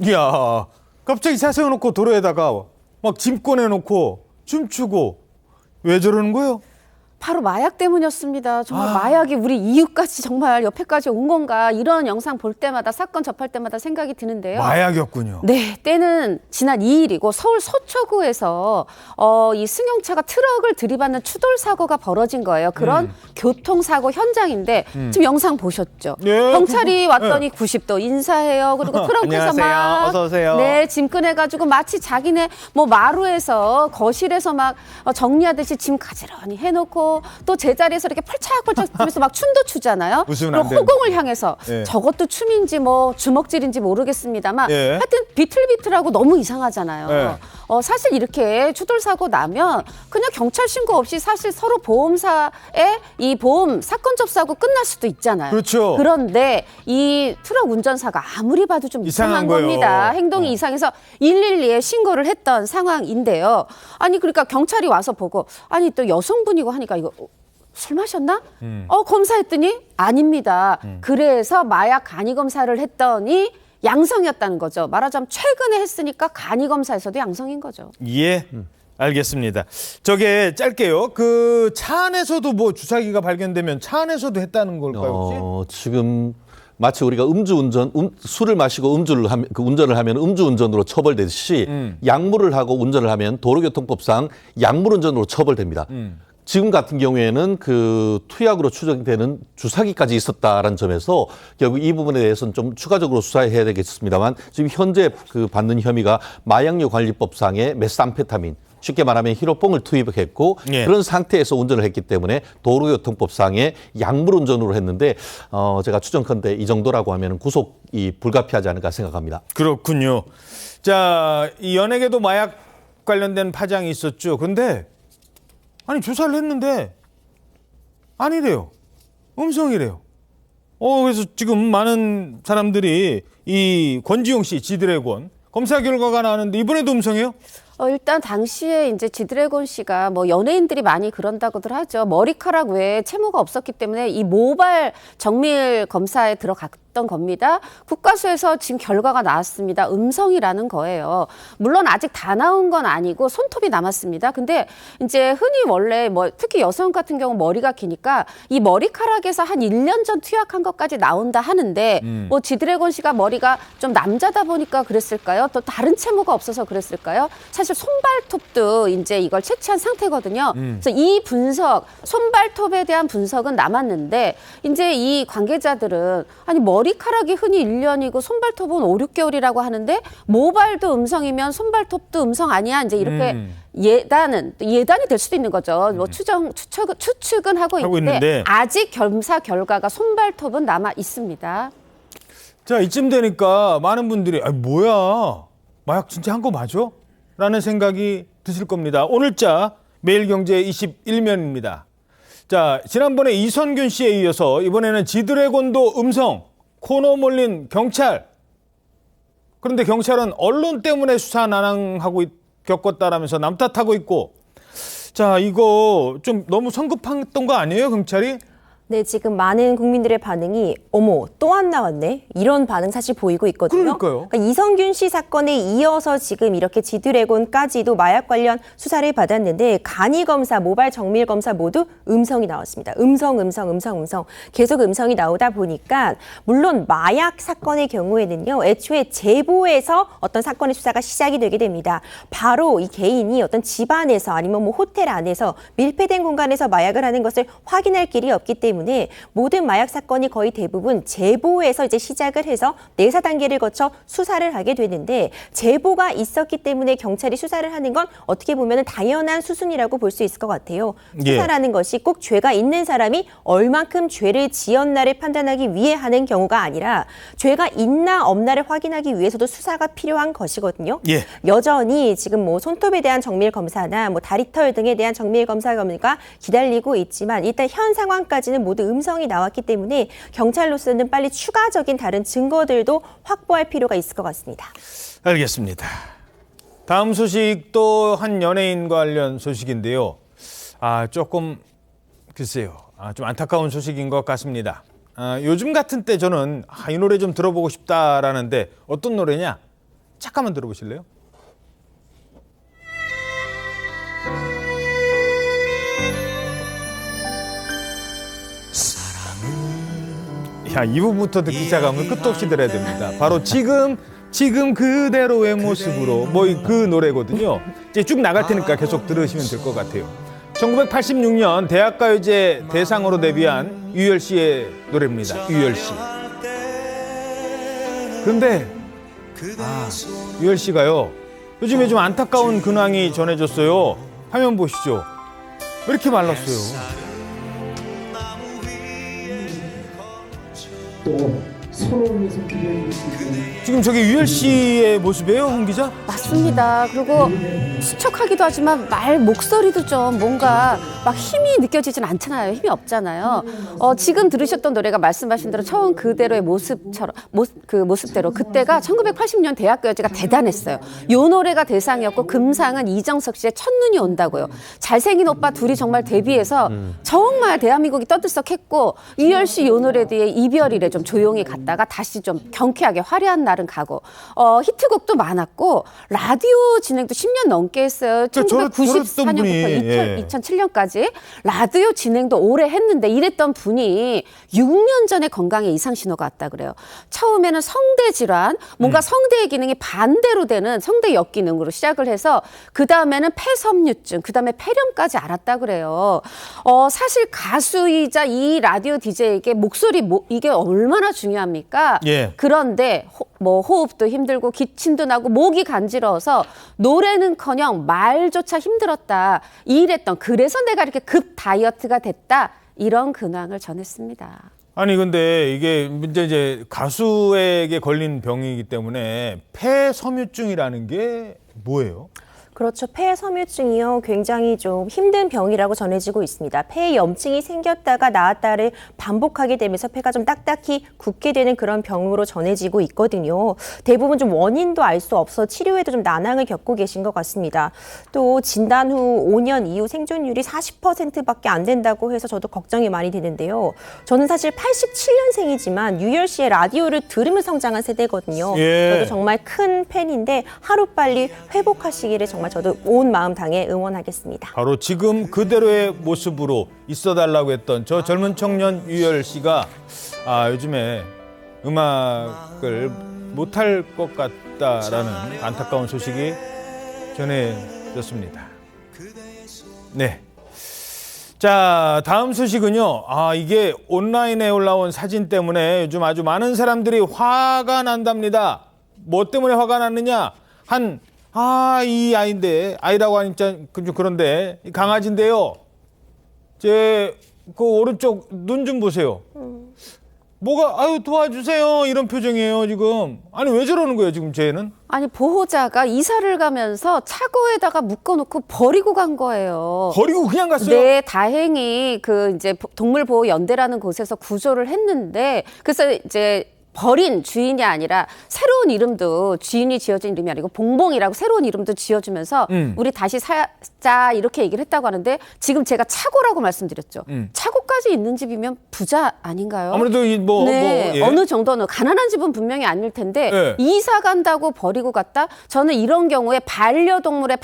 이야, 갑자기 차 세워놓고 도로에다가 막 짐 꺼내놓고 춤추고 왜 저러는 거예요? 바로 마약 때문이었습니다. 정말 마약이 우리 이웃까지 정말 옆에까지 온 건가 이런 영상 볼 때마다 사건 접할 때마다 생각이 드는데요. 마약이었군요. 네, 때는 지난 2일이고 서울 서초구에서 이 승용차가 트럭을 들이받는 추돌 사고가 벌어진 거예요. 그런 교통사고 현장인데 지금 영상 보셨죠? 네, 경찰이 왔더니 90도 인사해요. 그리고 트렁크에서 막 어서 오세요. 네, 짐 꺼내가지고 마치 자기네 뭐 마루에서 거실에서 막 정리하듯이 짐 가지런히 해놓고 또 제자리에서 이렇게 펄짝펄짝 하면서 막 춤도 추잖아요. 웃으면 그리고 안 되는데. 허공을 향해서 예. 저것도 춤인지 뭐 주먹질인지 모르겠습니다만 예. 하여튼 비틀비틀하고 너무 이상하잖아요. 예. 사실 이렇게 추돌 사고 나면 그냥 경찰 신고 없이 사실 서로 보험사에 이 보험 사건 접수하고 끝날 수도 있잖아요. 그렇죠. 그런데 이 트럭 운전사가 아무리 봐도 좀 이상한 거예요. 겁니다. 행동이 이상해서 112에 신고를 했던 상황인데요. 아니 그러니까 경찰이 와서 보고 아니 또 여성분이고 하니까 이거 술 마셨나? 검사했더니 아닙니다. 그래서 마약 간이 검사를 했더니 양성이었다는 거죠. 말하자면 최근에 했으니까 간이 검사에서도 양성인 거죠. 예, 알겠습니다. 저게 짧게요. 그 차 안에서도 뭐 주사기가 발견되면 차 안에서도 했다는 걸까요? 혹시? 지금 마치 우리가 음주운전, 술을 마시고 운전을 하면 음주운전으로 처벌되듯이 약물을 하고 운전을 하면 도로교통법상 약물운전으로 처벌됩니다. 지금 같은 경우에는 그 투약으로 추정되는 주사기까지 있었다라는 점에서 결국 이 부분에 대해서는 좀 추가적으로 수사해야 되겠습니다만 지금 현재 그 받는 혐의가 마약류 관리법상의 메스암페타민, 쉽게 말하면 히로뽕을 투입했고 그런 상태에서 운전을 했기 때문에 도로교통법상의 약물운전으로 했는데 제가 추정컨대 이 정도라고 하면 구속이 불가피하지 않을까 생각합니다. 그렇군요. 자, 이 연예계도 마약 관련된 파장이 있었죠. 근데 아니 조사를 했는데 아니래요. 음성이래요. 그래서 지금 많은 사람들이 이 권지용 씨 지드래곤 검사 결과가 나왔는데 이번에도 음성이에요? 일단 당시에 이제 지드래곤 씨가 뭐 연예인들이 많이 그런다고들 하죠. 머리카락 외에 채모가 없었기 때문에 이 모발 정밀 검사에 들어갔던 겁니다. 국가수에서 지금 결과가 나왔습니다. 음성이라는 거예요. 물론 아직 다 나온 건 아니고 손톱이 남았습니다. 근데 이제 흔히 원래 뭐 특히 여성 같은 경우 머리가 기니까 이 머리카락에서 한 1년 전 투약한 것까지 나온다 하는데 뭐 지드래곤 씨가 머리가 좀 남자다 보니까 그랬을까요? 또 다른 채모가 없어서 그랬을까요? 사실 손발톱도 이제 이걸 채취한 상태거든요. 그래서 이 분석, 손발톱에 대한 분석은 남았는데 이제 이 관계자들은 아니 머리카락이 흔히 1년이고 손발톱은 5, 6개월이라고 하는데 모발도 음성이면 손발톱도 음성 아니야? 이제 이렇게 예단이 될 수도 있는 거죠. 뭐 추측은 하고 있는데 아직 검사 결과가 손발톱은 남아 있습니다. 자, 이쯤 되니까 많은 분들이 뭐야? 마약 진짜 한 거 맞아? 라는 생각이 드실 겁니다. 오늘자 매일경제 21면입니다. 자, 지난번에 이선균 씨에 이어서 이번에는 지드래곤도 음성, 코너 몰린 경찰. 그런데 경찰은 언론 때문에 수사 난항하고 겪었다라면서 남 탓하고 있고, 자, 이거 좀 너무 성급했던 거 아니에요, 경찰이? 네, 지금 많은 국민들의 반응이 어머, 또 안 나왔네? 이런 반응 사실 보이고 있거든요. 그러니까요. 그러니까 이성균 씨 사건에 이어서 지금 이렇게 지드래곤까지도 마약 관련 수사를 받았는데 간이 검사, 모발 정밀 검사 모두 음성이 나왔습니다. 음성. 계속 음성이 나오다 보니까 물론 마약 사건의 경우에는요. 애초에 제보에서 어떤 사건의 수사가 시작이 되게 됩니다. 바로 이 개인이 어떤 집안에서 아니면 뭐 호텔 안에서 밀폐된 공간에서 마약을 하는 것을 확인할 길이 없기 때문에 모든 마약 사건이 거의 대부분 제보에서 이제 시작을 해서 내사 단계를 거쳐 수사를 하게 되는데 제보가 있었기 때문에 경찰이 수사를 하는 건 어떻게 보면 당연한 수순이라고 볼 수 있을 것 같아요. 수사라는 것이 꼭 죄가 있는 사람이 얼만큼 죄를 지었나를 판단하기 위해 하는 경우가 아니라 죄가 있나 없나를 확인하기 위해서도 수사가 필요한 것이거든요. 여전히 지금 뭐 손톱에 대한 정밀 검사나 뭐 다리털 등에 대한 정밀 검사가 기다리고 있지만 일단 현 상황까지는 모두 음성이 나왔기 때문에 경찰로서는 빨리 추가적인 다른 증거들도 확보할 필요가 있을 것 같습니다. 알겠습니다. 다음 소식도 한 연예인 관련 소식인데요. 조금 글쎄요. 좀 안타까운 소식인 것 같습니다. 요즘 같은 때 저는 이 노래 좀 들어보고 싶다라는데 어떤 노래냐? 잠깐만 들어보실래요? 야, 이 부분부터 듣기 시작하면 끝도 없이 들어야 됩니다. 바로 지금 그대로의 모습으로 뭐 그 노래거든요. 이제 쭉 나갈 테니까 계속 들으시면 될 것 같아요. 1986년 대학가요제 대상으로 데뷔한 유열 씨의 노래입니다. 유열 씨. 그런데 유열 씨가요. 요즘에 좀 안타까운 근황이 전해졌어요. 화면 보시죠. 왜 이렇게 말랐어요? 지금 저게 유열 씨의 모습이에요, 홍 기자? 맞습니다. 그리고 수척하기도 하지만 목소리도 좀 뭔가 막 힘이 느껴지진 않잖아요. 힘이 없잖아요. 지금 들으셨던 노래가 말씀하신 대로 처음 그대로의 모습대로 그때가 1980년 대학가요제가 대단했어요. 이 노래가 대상이었고 금상은 이정석 씨의 첫눈이 온다고요. 잘생긴 오빠 둘이 정말 데뷔해서 정말 대한민국이 떠들썩했고 유열 씨 이 노래 뒤에 이별이래 좀 조용히 갔다가 다시 좀 경쾌하게 화려한 날은 가고 히트곡도 많았고 라디오 진행도 10년 넘게 했어요. 1994년부터 2007년까지 라디오 진행도 오래 했는데 이랬던 분이 6년 전에 건강에 이상 신호가 왔다 그래요. 처음에는 성대 질환, 뭔가 성대의 기능이 반대로 되는 성대 역기능으로 시작을 해서 그 다음에는 폐섬유증, 그 다음에 폐렴까지 알았다 그래요. 사실 가수이자 이 라디오 DJ에게 목소리 이게 얼마나 중요합니까? 그런데 호흡도 힘들고 기침도 나고 목이 간지러워서 노래는커녕 말조차 힘들었다. 그래서 내가 이렇게 급 다이어트가 됐다. 이런 근황을 전했습니다. 아니 근데 이게 이제 가수에게 걸린 병이기 때문에 폐섬유증이라는 게 뭐예요? 그렇죠. 폐섬유증이요. 굉장히 좀 힘든 병이라고 전해지고 있습니다. 폐에 염증이 생겼다가 나았다를 반복하게 되면서 폐가 좀 딱딱히 굳게 되는 그런 병으로 전해지고 있거든요. 대부분 좀 원인도 알 수 없어 치료에도 좀 난항을 겪고 계신 것 같습니다. 또 진단 후 5년 이후 생존율이 40%밖에 안 된다고 해서 저도 걱정이 많이 되는데요. 저는 사실 87년생이지만 유열 씨의 라디오를 들으면서 성장한 세대거든요. 저도 정말 큰 팬인데 하루빨리 회복하시기를 정말 저도 온 마음 다해 응원하겠습니다. 바로 지금 그대로의 모습으로 있어달라고 했던 저 젊은 청년 유열 씨가 요즘에 음악을 못할 것 같다라는 안타까운 소식이 전해졌습니다. 네. 자, 다음 소식은요. 이게 온라인에 올라온 사진 때문에 요즘 아주 많은 사람들이 화가 난답니다. 뭐 때문에 화가 났느냐? 이 아이인데, 아이라고 하니까 좀 그런데, 이 강아지인데요. 그 오른쪽 눈 좀 보세요. 뭐가, 도와주세요. 이런 표정이에요, 지금. 아니, 왜 저러는 거예요, 지금 쟤는? 아니, 보호자가 이사를 가면서 차고에다가 묶어놓고 버리고 간 거예요. 버리고 그냥 갔어요? 네, 다행히 이제 동물보호연대라는 곳에서 구조를 했는데, 그래서 이제 버린 주인이 아니라 새로운 이름도, 주인이 지어준 이름이 아니고 봉봉이라고 새로운 이름도 지어주면서 우리 다시 사자 이렇게 얘기를 했다고 하는데, 지금 제가 차고라고 말씀드렸죠. 차고까지 있는 집이면 부자 아닌가요? 아무래도 네, 어느 정도는 가난한 집은 분명히 아닐 텐데 이사 간다고 버리고 갔다? 저는 이런 경우에 반려동물의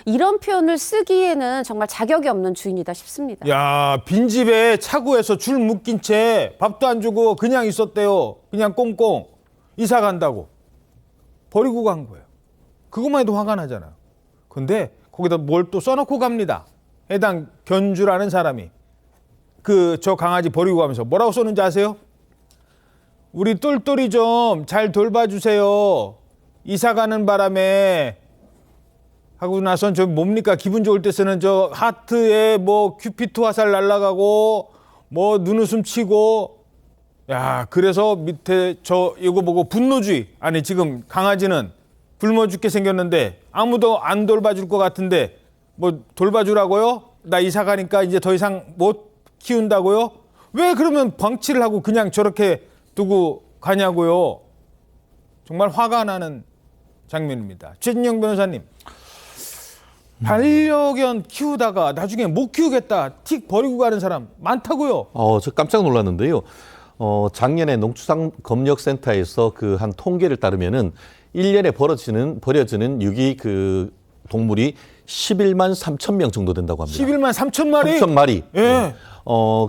이런 표현을 쓰기에는 정말 자격이 없는 주인이다 싶습니다. 야, 빈집에 차고에서 줄 묶인 채 밥도 안 주고 그냥 있었대요. 그냥 꽁꽁. 이사 간다고. 버리고 간 거예요. 그것만 해도 화가 나잖아요. 근데 거기다 뭘 또 써놓고 갑니다. 해당 견주라는 사람이. 저 강아지 버리고 가면서 뭐라고 써는지 아세요? 우리 똘똘이 좀 잘 돌봐주세요. 이사 가는 바람에 하고 나선 저 뭡니까? 기분 좋을 때 쓰는 저 하트에 큐피트 화살 날아가고 눈웃음 치고. 야, 그래서 밑에 이거 보고 분노주의. 아니, 지금 강아지는 굶어 죽게 생겼는데 아무도 안 돌봐줄 것 같은데 돌봐주라고요? 나 이사 가니까 이제 더 이상 못 키운다고요? 왜 그러면 방치를 하고 그냥 저렇게 두고 가냐고요? 정말 화가 나는 장면입니다. 최진영 변호사님. 반려견 키우다가 나중에 못 키우겠다 틱 버리고 가는 사람 많다고요? 저 깜짝 놀랐는데요. 작년에 농축산검역센터에서 한 통계를 따르면은 1년에 버려지는 유기 동물이 11만 3천 명 정도 된다고 합니다. 11만 3천 마리? 3천 마리. 예.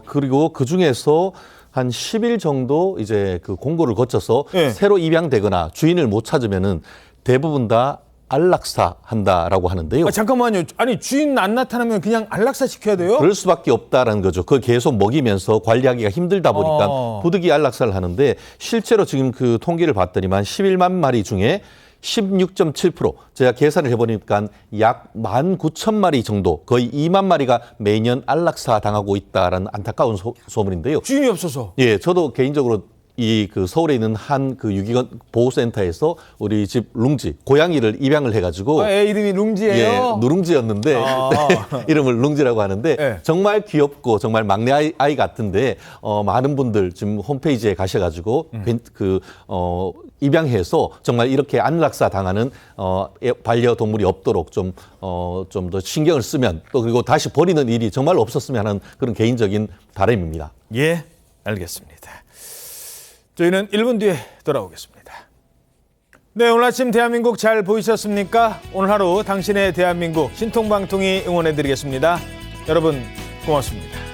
그리고 그 중에서 한 10일 정도 이제 공고를 거쳐서 새로 입양되거나 주인을 못 찾으면은 대부분 다 안락사 한다라고 하는데요. 잠깐만요. 아니, 주인 안 나타나면 그냥 안락사 시켜야 돼요? 그럴 수밖에 없다라는 거죠. 그걸 계속 먹이면서 관리하기가 힘들다 보니까 부득이 안락사를 하는데, 실제로 지금 통계를 봤더니만 11만 마리 중에 16.7%, 제가 계산을 해보니까 약 19,000마리 정도, 거의 2만 마리가 매년 안락사 당하고 있다라는 안타까운 소문인데요. 주인이 없어서. 예, 저도 개인적으로 서울에 있는 한 유기견 보호센터에서 우리 집 룽지, 고양이를 입양을 해가지고. 애 이름이 룽지예요? 예, 누룽지였는데 이름을 룽지라고 하는데 정말 귀엽고 정말 막내 아이 같은데 많은 분들 지금 홈페이지에 가셔가지고 입양해서 정말 이렇게 안락사 당하는 반려동물이 없도록 좀 더 신경을 쓰면, 또 그리고 다시 버리는 일이 정말 없었으면 하는 그런 개인적인 바람입니다. 예, 알겠습니다. 저희는 1분 뒤에 돌아오겠습니다. 네, 오늘 아침 대한민국 잘 보이셨습니까? 오늘 하루 당신의 대한민국 신통방통이 응원해드리겠습니다. 여러분 고맙습니다.